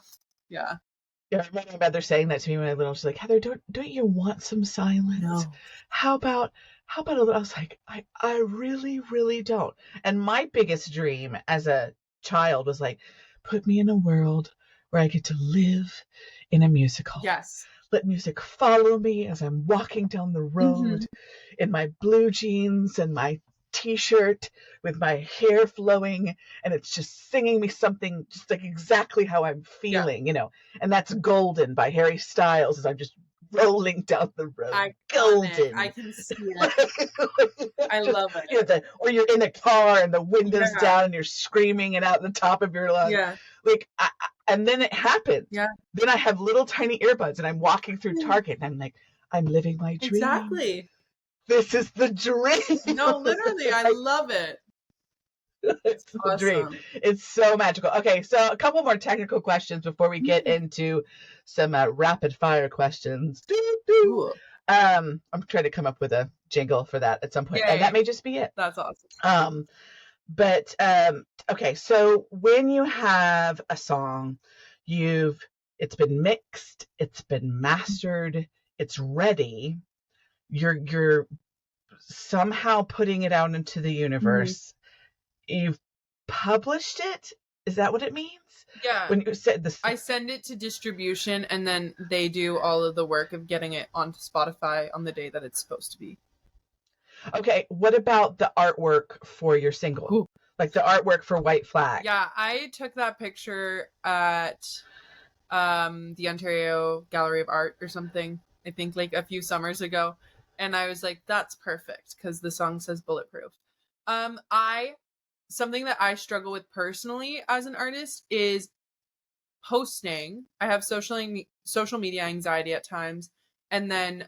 Yeah, I remember my mother saying that to me when I was little. She's like, Heather, don't you want some silence? No. How about a little? I was like, I really, really don't. And my biggest dream as a child was like, put me in a world where I get to live in a musical. Yes. Let music follow me as I'm walking down the road in my blue jeans and my t-shirt with my hair flowing, and it's just singing me something just like exactly how I'm feeling, and that's Golden by Harry Styles as I'm just rolling down the road. Golden. I can see it. I love it. Or you're in a car and the window's down and you're screaming it out the top of your lungs. Yeah. And then it happens. Yeah. Then I have little tiny earbuds and I'm walking through Target and I'm like, I'm living my dream. Exactly. This is the dream. No, literally, I love it. It's the dream. It's so magical. Okay, so a couple more technical questions before we get into some rapid fire questions. I'm trying to come up with a jingle for that at some point, and that may just be it. That's awesome. Okay, so when you have a song, it's been mixed, it's been mastered, it's ready, you're somehow putting it out into the universe. You've published it? Is that what it means? Yeah. When you said this, I send it to distribution and then they do all of the work of getting it onto Spotify on the day that it's supposed to be. Okay, what about the artwork for your single? Ooh. Like the artwork for White Flag? Yeah, I took that picture at the Ontario Gallery of Art or something, I think like a few summers ago. And I was like, that's perfect because the song says bulletproof. Something that I struggle with personally as an artist is posting. I have social media anxiety at times. And then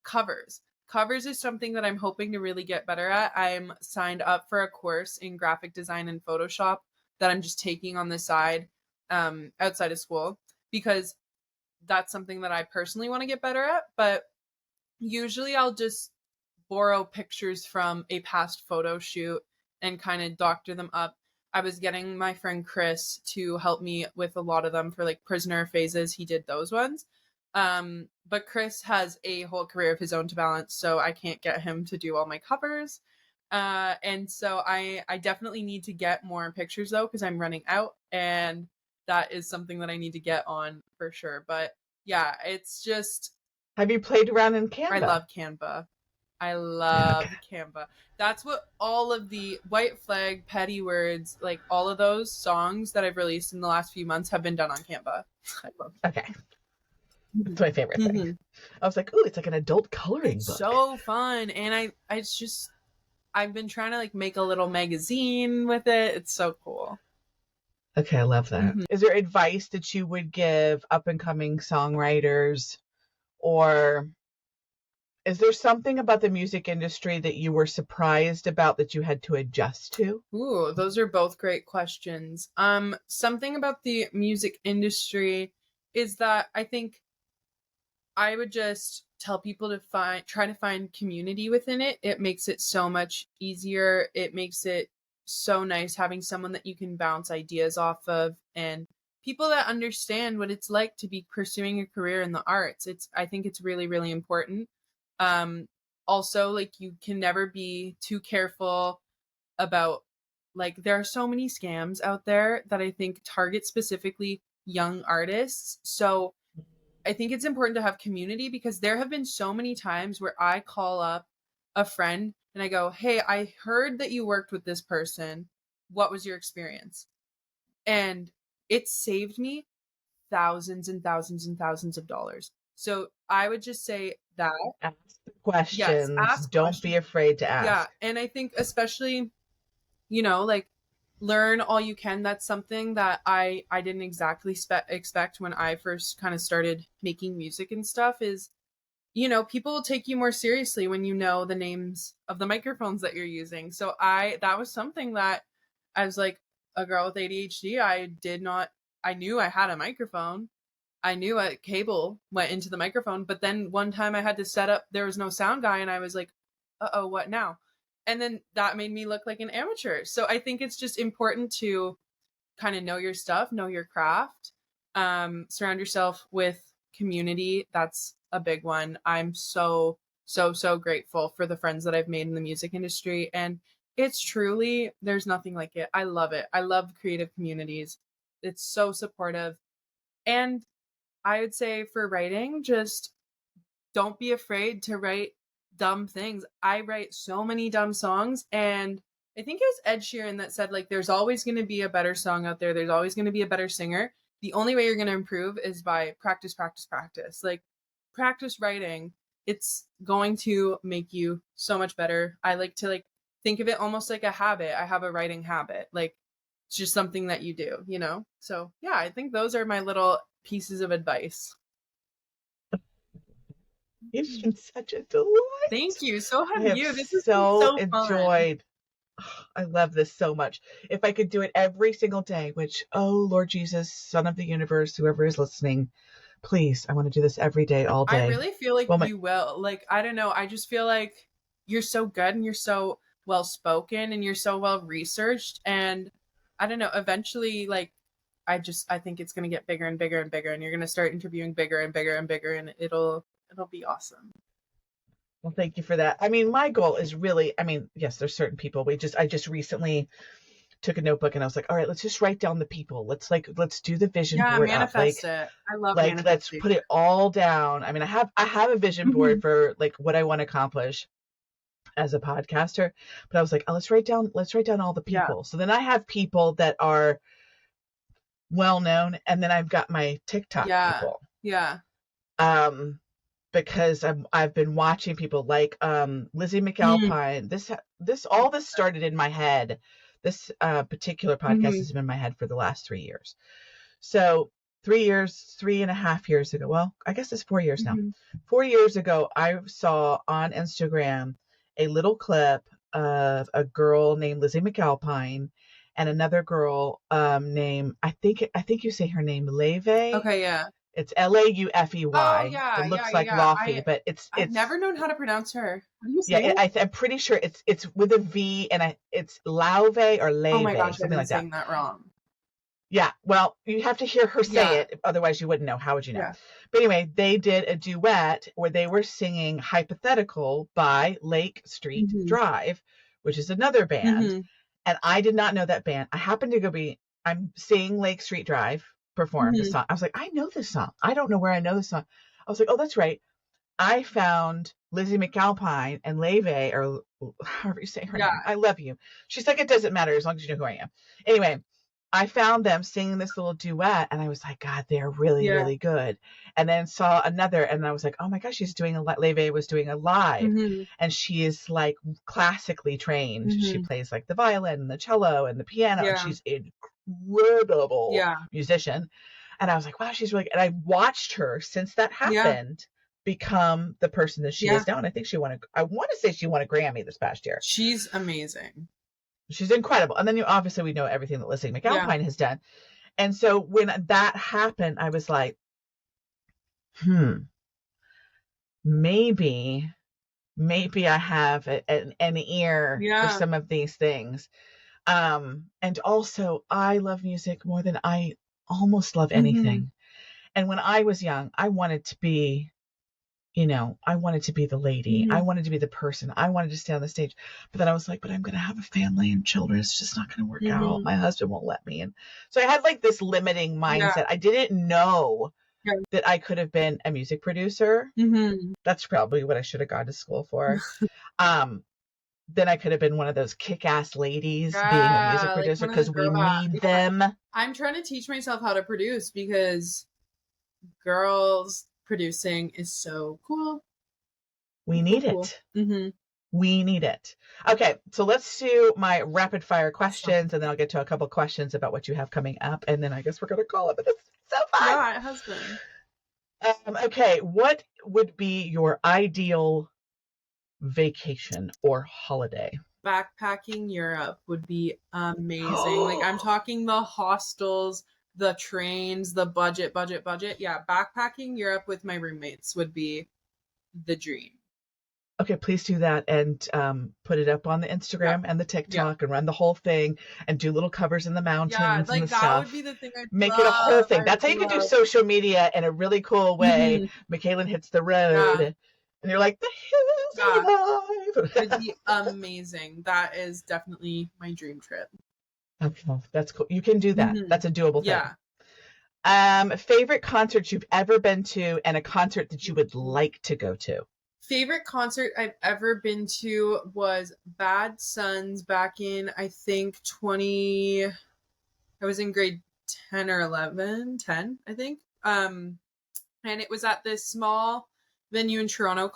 covers. Covers is something that I'm hoping to really get better at. I'm signed up for a course in graphic design and Photoshop that I'm just taking on the side outside of school because that's something that I personally want to get better at. But usually I'll just borrow pictures from a past photo shoot and kind of doctor them up. I was getting my friend Chris to help me with a lot of them for like prisoner phases. He did those ones. But Chris has a whole career of his own to balance, so I can't get him to do all my covers. And so I definitely need to get more pictures though, because I'm running out, and that is something that I need to get on for sure. But yeah, it's just... Have you played around in Canva? I love Canva. I love Canva. That's what all of the White Flag, Petty Words, like all of those songs that I've released in the last few months have been done on Canva. I love it. Okay. It's my favorite thing. I was like, ooh, it's like an adult coloring book. So fun. And I've been trying to like make a little magazine with it. It's so cool. Okay, I love that. Is there advice that you would give up and coming songwriters, or is there something about the music industry that you were surprised about that you had to adjust to? Ooh, those are both great questions. Something about the music industry is that I think I would just tell people to try to find community within it. It makes it so much easier. It makes it so nice having someone that you can bounce ideas off of, and people that understand what it's like to be pursuing a career in the arts. I think it's really, really important. Also, like, you can never be too careful about, like, there are so many scams out there that I think target specifically young artists. So I think it's important to have community, because there have been so many times where I call up a friend and I go, hey, I heard that you worked with this person. What was your experience? And it saved me thousands and thousands and thousands of dollars. So I would just say that. Ask the questions. Yes, Don't be afraid to ask. Yeah. And I think especially, like, learn all you can. That's something that I didn't exactly expect when I first kind of started making music and stuff is, people will take you more seriously when you know the names of the microphones that you're using. So that was something that I was like, a girl with ADHD, I knew I had a microphone. I knew a cable went into the microphone, but then one time I had to set up, there was no sound guy, and I was like, uh-oh, what now? And then that made me look like an amateur. So I think it's just important to kind of know your stuff, know your craft, surround yourself with community. That's a big one. I'm so, so, so grateful for the friends that I've made in the music industry. And it's truly, there's nothing like it. I love it. I love creative communities. It's so supportive. And I would say for writing, just don't be afraid to write dumb things. I write so many dumb songs, and I think it was Ed Sheeran that said, like, there's always going to be a better song out there. There's always going to be a better singer. The only way you're going to improve is by practice, practice, practice. Like, practice writing. It's going to make you so much better. I like to, like, think of it almost like a habit. I have a writing habit. Like, it's just something that you do, you know? So, yeah, I think those are my little pieces of advice. You've been such a delight. Thank you. So have you. This is so enjoyed. I love this so much. If I could do it every single day, which, oh, Lord Jesus, Son of the universe, whoever is listening, please, I want to do this every day, all day. I really feel like you will. Like, I don't know. I just feel like you're so good and you're so well spoken and you're so well researched. And I don't know, eventually, like, I think it's going to get bigger and bigger and bigger, and you're going to start interviewing bigger and bigger and bigger, and it'll be awesome. Well, thank you for that. I mean, my goal is really, I mean, yes, there's certain people. I just recently took a notebook and I was like, all right, let's just write down the people. Let's do the vision board. Manifest it. I love like, let's put it all down. I mean, I have a vision board for like what I want to accomplish as a podcaster, but I was like, oh, let's write down all the people. Yeah. So then I have people that are well known, and then I've got my TikTok people. Yeah. Because I've been watching people like Lizzie McAlpine. This started in my head. This particular podcast has been in my head for the last 3 years. So 3.5 years ago. Well, I guess it's 4 years now. 4 years ago, I saw on Instagram a little clip of a girl named Lizzie McAlpine and another girl named, I think you say her name, Leve. Okay, yeah. It's Laufey. Oh, yeah. It looks like Laufey, but I've never known how to pronounce her. How do you say it? I'm pretty sure it's with a V, and it's Lauve or Lave. Oh my gosh, something like saying that wrong. Yeah, well, you have to hear her say it, otherwise you wouldn't know. How would you know? Yeah. But anyway, they did a duet where they were singing Hypothetical by Lake Street Drive, which is another band. And I did not know that band. I happened to I'm seeing Lake Street Drive perform the song. I was like, I know this song. I don't know where I know this song. I was like, oh, that's right. I found Lizzie McAlpine and Leve, or however you say her name. I love you. She's like, it doesn't matter as long as you know who I am. Anyway, I found them singing this little duet, and I was like, God, they're really, really good. And then saw another, and I was like, oh my gosh, Leve was doing a live, and she is like classically trained. She plays like the violin and the cello and the piano, and she's incredible musician. And I was like, wow, she's really good. And I watched her since that happened become the person that she is now. And I think I want to say she won a Grammy this past year. She's amazing. She's incredible. And then obviously we know everything that Lizzie McAlpine has done. And so when that happened, I was like, maybe I have an ear for some of these things. And also I love music more than I almost love anything. And when I was young, I wanted to be, I wanted to be the lady. I wanted to be the person. I wanted to stay on the stage. But then I was like, but I'm going to have a family and children. It's just not going to work out. My husband won't let me. And so I had like this limiting mindset. I didn't know that I could have been a music producer. That's probably what I should have gone to school for. Then I could have been one of those kick-ass ladies being a music producer, because we need them. I'm trying to teach myself how to produce, because girls producing is so cool. We need it. We need it. Okay, so let's do my rapid fire questions, and then I'll get to a couple questions about what you have coming up, and then I guess we're going to call it. But this is so fun. Yeah, it has been. Okay, what would be your ideal vacation or holiday? Backpacking Europe would be amazing. Like, I'm talking the hostels, the trains, the budget. Yeah, backpacking Europe with my roommates would be the dream. Okay, please do that, and put it up on the Instagram and the TikTok, and run the whole thing, and do little covers in the mountains and that stuff. Would be the thing. Make it a whole thing. That's how you can do social media in a really cool way. Mikalyn hits the road, and you're like, the hills are alive. It'd be amazing. That is definitely my dream trip. Okay, that's cool. You can do that. That's a doable thing. Favorite concert you've ever been to and a concert that you would like to go to? Favorite concert I've ever been to was Bad Sons back in, I think, I was in grade 10 or 11, 10, I think. And it was at this small venue in Toronto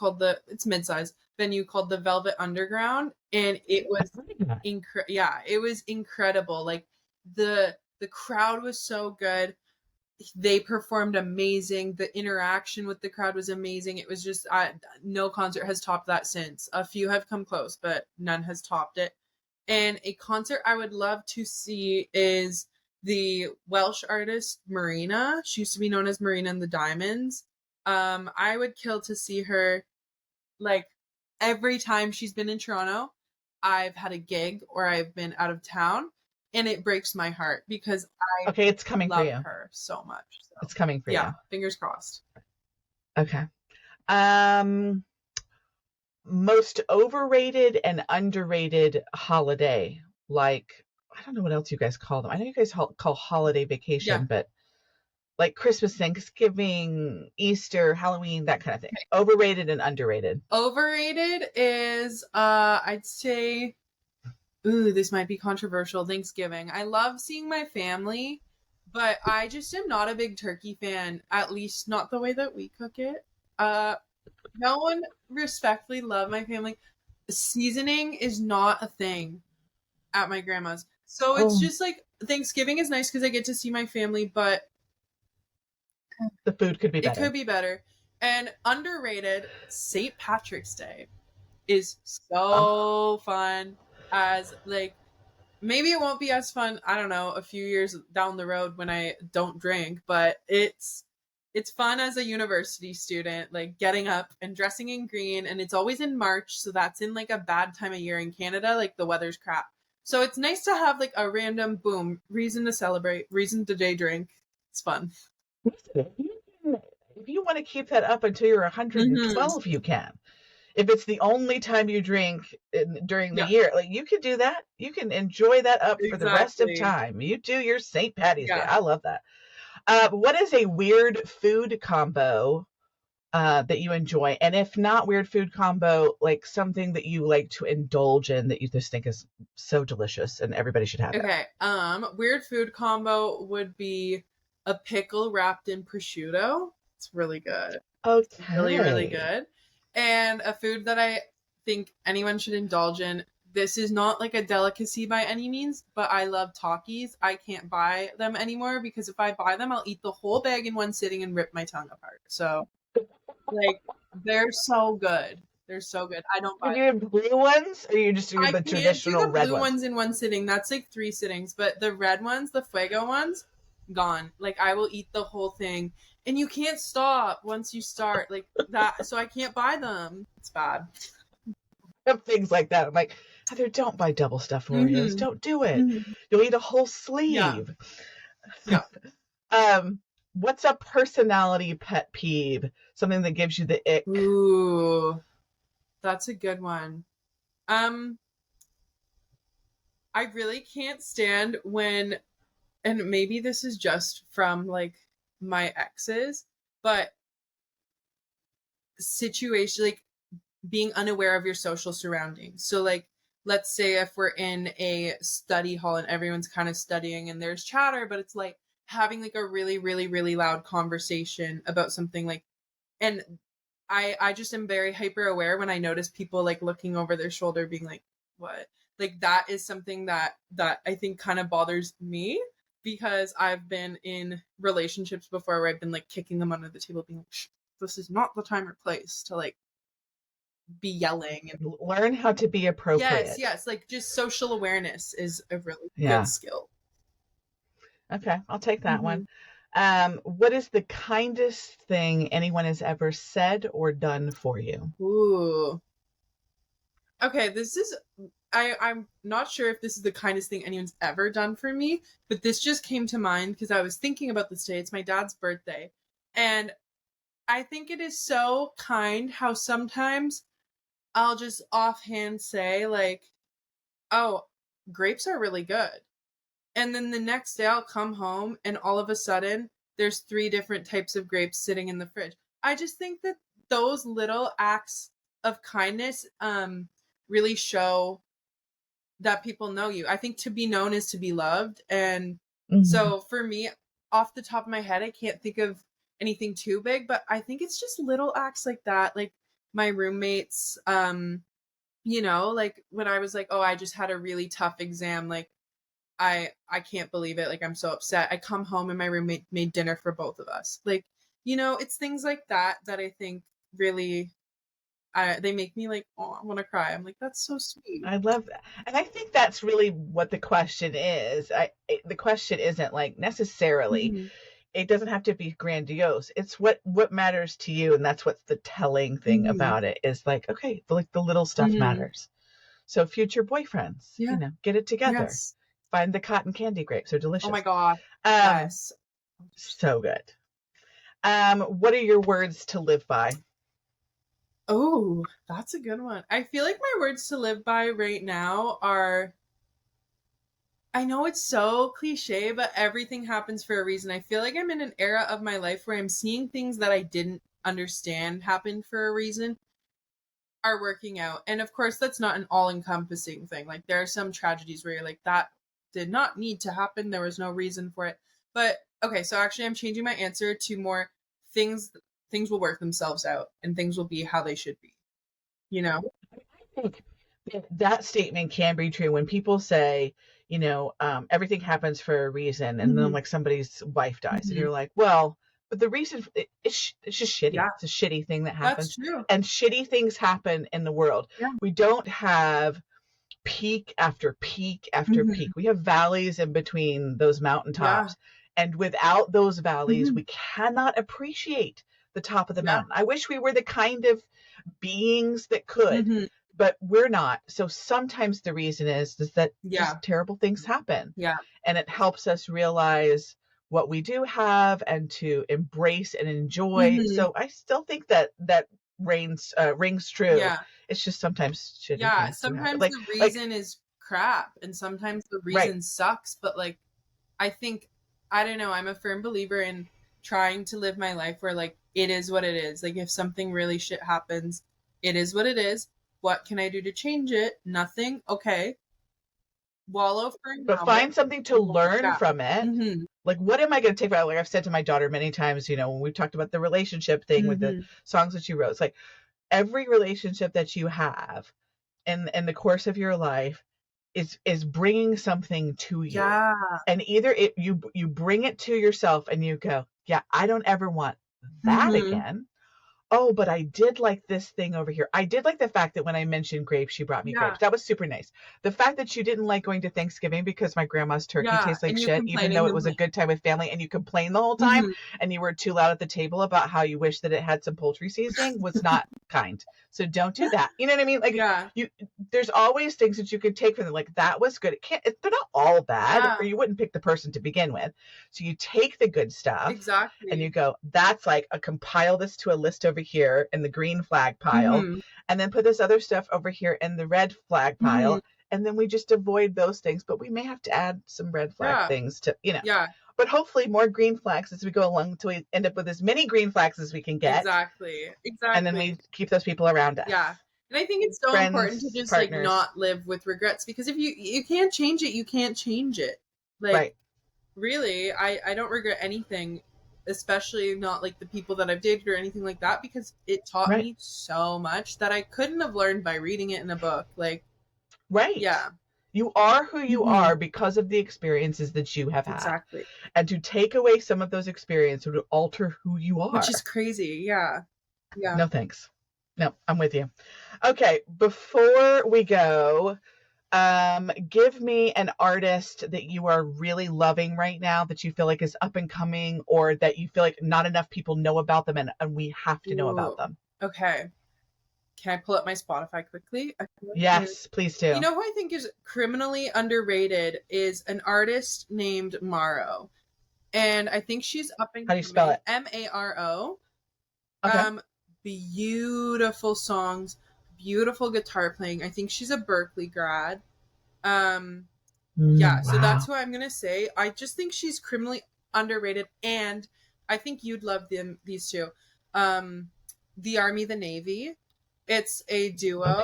it's mid-size venue called the Velvet Underground. And it was, it was incredible. Like the crowd was so good. They performed amazing. The interaction with the crowd was amazing. It was just no concert has topped that since. A few have come close, but none has topped it. And a concert I would love to see is the Welsh artist Marina. She used to be known as Marina and the Diamonds. I would kill to see her. Like every time she's been in Toronto, I've had a gig or I've been out of town. And it breaks my heart because it's coming love for you. her so much. So. It's coming for you. Yeah, fingers crossed. Okay. Most overrated and underrated holiday. Like, I don't know what else you guys call them. I know you guys call holiday vacation, but like Christmas, Thanksgiving, Easter, Halloween, that kind of thing. Okay. Overrated and underrated. Overrated is, I'd say... Ooh, this might be controversial. Thanksgiving. I love seeing my family, but I just am not a big turkey fan, at least not the way that we cook it. No one respectfully love my family. Seasoning is not a thing at my grandma's. So it's just like Thanksgiving is nice because I get to see my family, but the food could be better. It could be better. And underrated, St. Patrick's Day is so fun. As like maybe it won't be as fun, I don't know, a few years down the road when I don't drink, but it's fun as a university student, like getting up and dressing in green, and it's always in March, so that's in like a bad time of year in Canada, like the weather's crap. So it's nice to have like a random reason to celebrate, reason to day drink. It's fun. If you want to keep that up until you're 112, you can. If it's the only time you drink during the year, like you can do that. You can enjoy that up for the rest of time. You do your St. Patty's Day. I love that. What is a weird food combo that you enjoy? And if not weird food combo, like something that you like to indulge in that you just think is so delicious and everybody should have it. Okay. Weird food combo would be a pickle wrapped in prosciutto. It's really good. Okay. It's really, really good. And a food that I think anyone should indulge in. This is not like a delicacy by any means, but I love Takis. I can't buy them anymore because if I buy them, I'll eat the whole bag in one sitting and rip my tongue apart. So, like, they're so good. They're so good. I don't buy them. Are you blue ones or are you just doing the traditional red ones? Blue ones in one sitting. That's like 3 sittings. But the red ones, the Fuego ones, gone. Like, I will eat the whole thing. And you can't stop once you start like that. So I can't buy them. It's bad. Things like that. I'm like, Heather, don't buy double stuffed Oreos. Don't do it. You'll eat a whole sleeve. Yeah. What's a personality pet peeve? Something that gives you the ick? Ooh, that's a good one. I really can't stand when, and maybe this is just from like my exes, but situation like being unaware of your social surroundings. So like, let's say if we're in a study hall and everyone's kind of studying and there's chatter, but it's like having like a really, really, really loud conversation about something like, and I just am very hyper aware when I notice people like looking over their shoulder being like, what? Like that is something that I think kind of bothers me because I've been in relationships before where I've been like kicking them under the table being like, shh, this is not the time or place to like be yelling and learn how to be appropriate. Yes. Like just social awareness is a really good skill. Okay, I'll take that one. What is the kindest thing anyone has ever said or done for you? Ooh. Okay, this is I'm not sure if this is the kindest thing anyone's ever done for me, but this just came to mind because I was thinking about this day. It's my dad's birthday. And I think it is so kind how sometimes I'll just offhand say like, oh, grapes are really good. And then the next day I'll come home and all of a sudden there's 3 different types of grapes sitting in the fridge. I just think that those little acts of kindness really show that people know you. I think to be known is to be loved. And so for me, off the top of my head, I can't think of anything too big, but I think it's just little acts like that. Like my roommates, you know, like when I was like, oh, I just had a really tough exam. Like I can't believe it. Like I'm so upset. I come home and my roommate made dinner for both of us. Like, you know, it's things like that that I think really they make me like, oh, I want to cry. I'm like, that's so sweet. I love that. And I think that's really what the question is. The question isn't like necessarily, it doesn't have to be grandiose. It's what matters to you. And that's what's the telling thing about it is like, okay, like the little stuff matters. So future boyfriends, you know, get it together. Yes. Find the cotton candy grapes. They're delicious. Oh my God. Yes. So good. What are your words to live by? Oh, that's a good one. I feel like my words to live by right now are, I know it's so cliche, but everything happens for a reason. I feel like I'm in an era of my life where I'm seeing things that I didn't understand happen for a reason are working out. And of course, that's not an all-encompassing thing. Like there are some tragedies where you're like, that did not need to happen. There was no reason for it. But okay, so actually I'm changing my answer to more things will work themselves out and things will be how they should be, you know? I think that statement can be true when people say, you know, everything happens for a reason. And then like somebody's wife dies and you're like, well, but the reason it's just shitty. Yeah. It's a shitty thing that happens. That's true. And shitty things happen in the world. Yeah. We don't have peak after peak after peak. We have valleys in between those mountaintops. Yeah. And without those valleys, we cannot appreciate the top of the mountain. I wish we were the kind of beings that could, but we're not. So sometimes the reason is that just terrible things happen. Yeah. And it helps us realize what we do have and to embrace and enjoy. So I still think that rings true. Yeah. It's just sometimes shitty. Yeah. Sometimes the reason is crap and sometimes the reason sucks. But like, I think, I don't know, I'm a firm believer in trying to live my life where like, it is what it is. Like if something really shit happens, it is what it is. What can I do to change it? Nothing. Okay. Wallow for a moment. But find something to learn from it. Like, what am I going to take from it? Like I've said to my daughter many times, you know, when we've talked about the relationship thing with the songs that you wrote, it's like every relationship that you have in the course of your life is bringing something to you. Yeah. And either you bring it to yourself and you go, yeah, I don't ever want that again. Oh, but I did like this thing over here. I did like the fact that when I mentioned grapes, she brought me grapes. That was super nice. The fact that you didn't like going to Thanksgiving because my grandma's turkey tastes like shit, even though it was a good time with family, and you complained the whole time and you were too loud at the table about how you wish that it had some poultry seasoning was not kind. So don't do that. You know what I mean? Like there's always things that you could take from them. Like that was good. They're not all bad or you wouldn't pick the person to begin with. So you take the good stuff and you go, that's like compile this to a list over here in the green flag pile and then put this other stuff over here in the red flag pile and then we just avoid those things, but we may have to add some red flag things to, you know, but hopefully more green flags as we go along until we end up with as many green flags as we can get. Exactly. And then we keep those people around us. Yeah. And I think it's so important to just partners. Like not live with regrets, because if you can't change it, you can't change it. Like really, I don't regret anything, especially not like the people that I've dated or anything like that, because it taught me so much that I couldn't have learned by reading it in a book. Like, yeah. You are who you are because of the experiences that you have had. Exactly. And to take away some of those experiences would alter who you are. Which is crazy. Yeah. Yeah. No, thanks. No, I'm with you. Okay. Before we go, give me an artist that you are really loving right now that you feel like is up and coming, or that you feel like not enough people know about them and we have to know about them. Okay. Can I pull up my Spotify quickly? Yes, please do. You know who I think is criminally underrated is an artist named Maro. And I think she's up and coming. How do you spell it? Maro. Okay. Beautiful songs, beautiful guitar playing. I think she's a Berkeley grad. Yeah, so that's who I'm going to say. I just think she's criminally underrated. And I think you'd love these two. The Army, the Navy. It's a duo,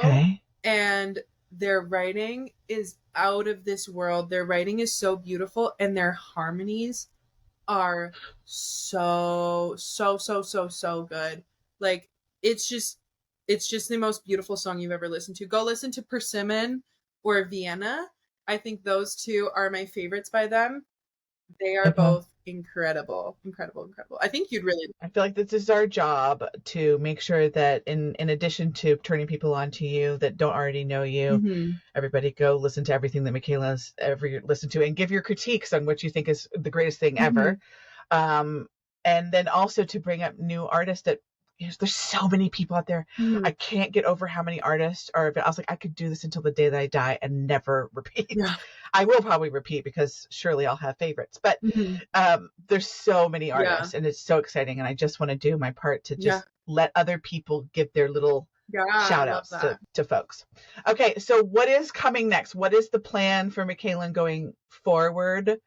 and their writing is out of this world. Their writing is so beautiful, and their harmonies are so good. Like, it's just the most beautiful song you've ever listened to. Go listen to Persimmon or Vienna. I think those two are my favorites by them. They are both incredible. I think you'd really... I feel like this is our job to make sure that in addition to turning people on to you that don't already know you, everybody go listen to everything that Mikalyn's ever listened to and give your critiques on what you think is the greatest thing ever. And then also to bring up new artists that, there's so many people out there. I can't get over how many artists are. I was like, I could do this until the day that I die and never repeat. Yeah. I will probably repeat because surely I'll have favorites, but there's so many artists and it's so exciting. And I just want to do my part to just let other people give their little shout outs to folks. Okay. So what is coming next? What is the plan for Mikalyn going forward?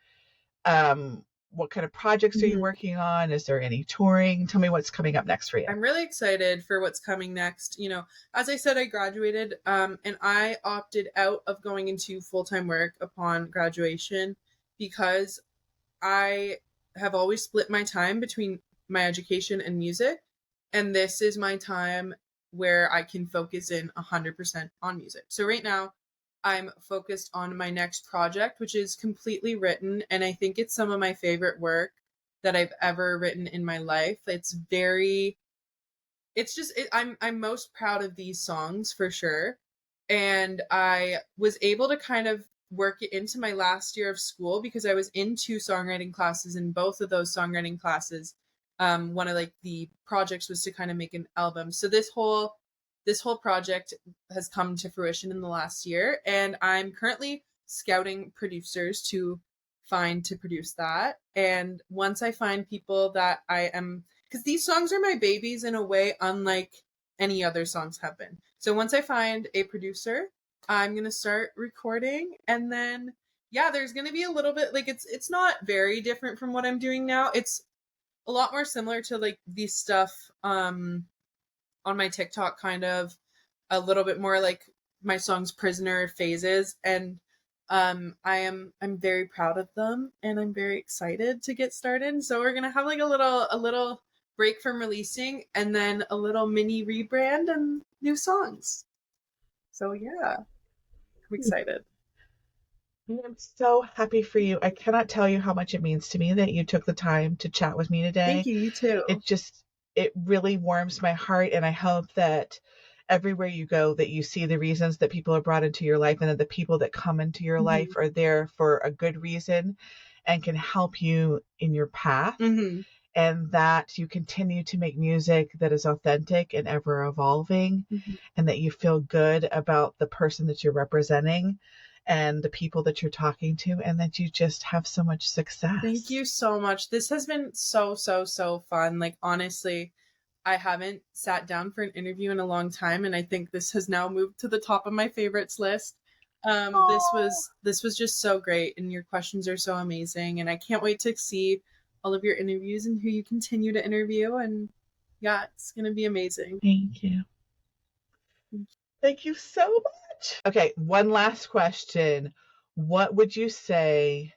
What kind of projects are you working on? Is there any touring? Tell me what's coming up next for you. I'm really excited for what's coming next. As I said, I graduated and I opted out of going into full-time work upon graduation because I have always split my time between my education and music. And this is my time where I can focus in 100% on music. So right now, I'm focused on my next project, which is completely written. And I think it's some of my favorite work that I've ever written in my life. I'm most proud of these songs for sure. And I was able to kind of work it into my last year of school because I was in 2 songwriting classes, and both of those songwriting classes, one of the projects was to kind of make an album. So this whole project has come to fruition in the last year, and I'm currently scouting producers to find to produce that. And once I find people that because these songs are my babies in a way unlike any other songs have been. So once I find a producer, I'm going to start recording, and then, there's going to be a little bit, it's not very different from what I'm doing now. It's a lot more similar to the stuff, on my TikTok, kind of a little bit more like my songs Prisoner, Phases, and I'm very proud of them, and I'm very excited to get started. So we're gonna have a little break from releasing, and then a little mini rebrand and new songs. So I'm excited. I'm so happy for you. I cannot tell you how much it means to me that you took the time to chat with me today. Thank you. You too. It really warms my heart, and I hope that everywhere you go that you see the reasons that people are brought into your life, and that the people that come into your life are there for a good reason and can help you in your path, and that you continue to make music that is authentic and ever evolving, and that you feel good about the person that you're representing and the people that you're talking to, and that you just have so much success. Thank you so much. This has been so fun. Honestly, I haven't sat down for an interview in a long time, and I think this has now moved to the top of my favorites list. This was just so great, and your questions are so amazing, and I can't wait to see all of your interviews and who you continue to interview, and it's going to be amazing. Thank you. Thank you so much. Okay, one last question. What would you say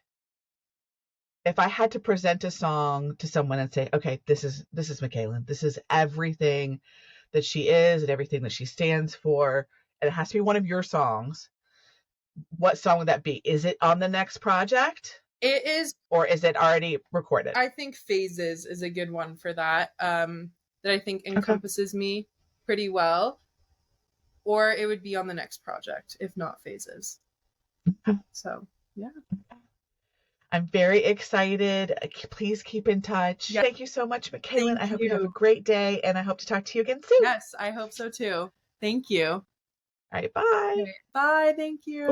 if I had to present a song to someone and say, okay, this is Mikalyn. This is everything that she is and everything that she stands for, and it has to be one of your songs. What song would that be? Is it on the next project? It is. Or is it already recorded? I think Phases is a good one for that. That I think encompasses me pretty well. Or it would be on the next project, if not Phases. So, I'm very excited. Please keep in touch. Yes. Thank you so much, Mikalyn. I hope you have a great day, and I hope to talk to you again soon. Yes, I hope so too. Thank you. All right, bye. Bye, thank you.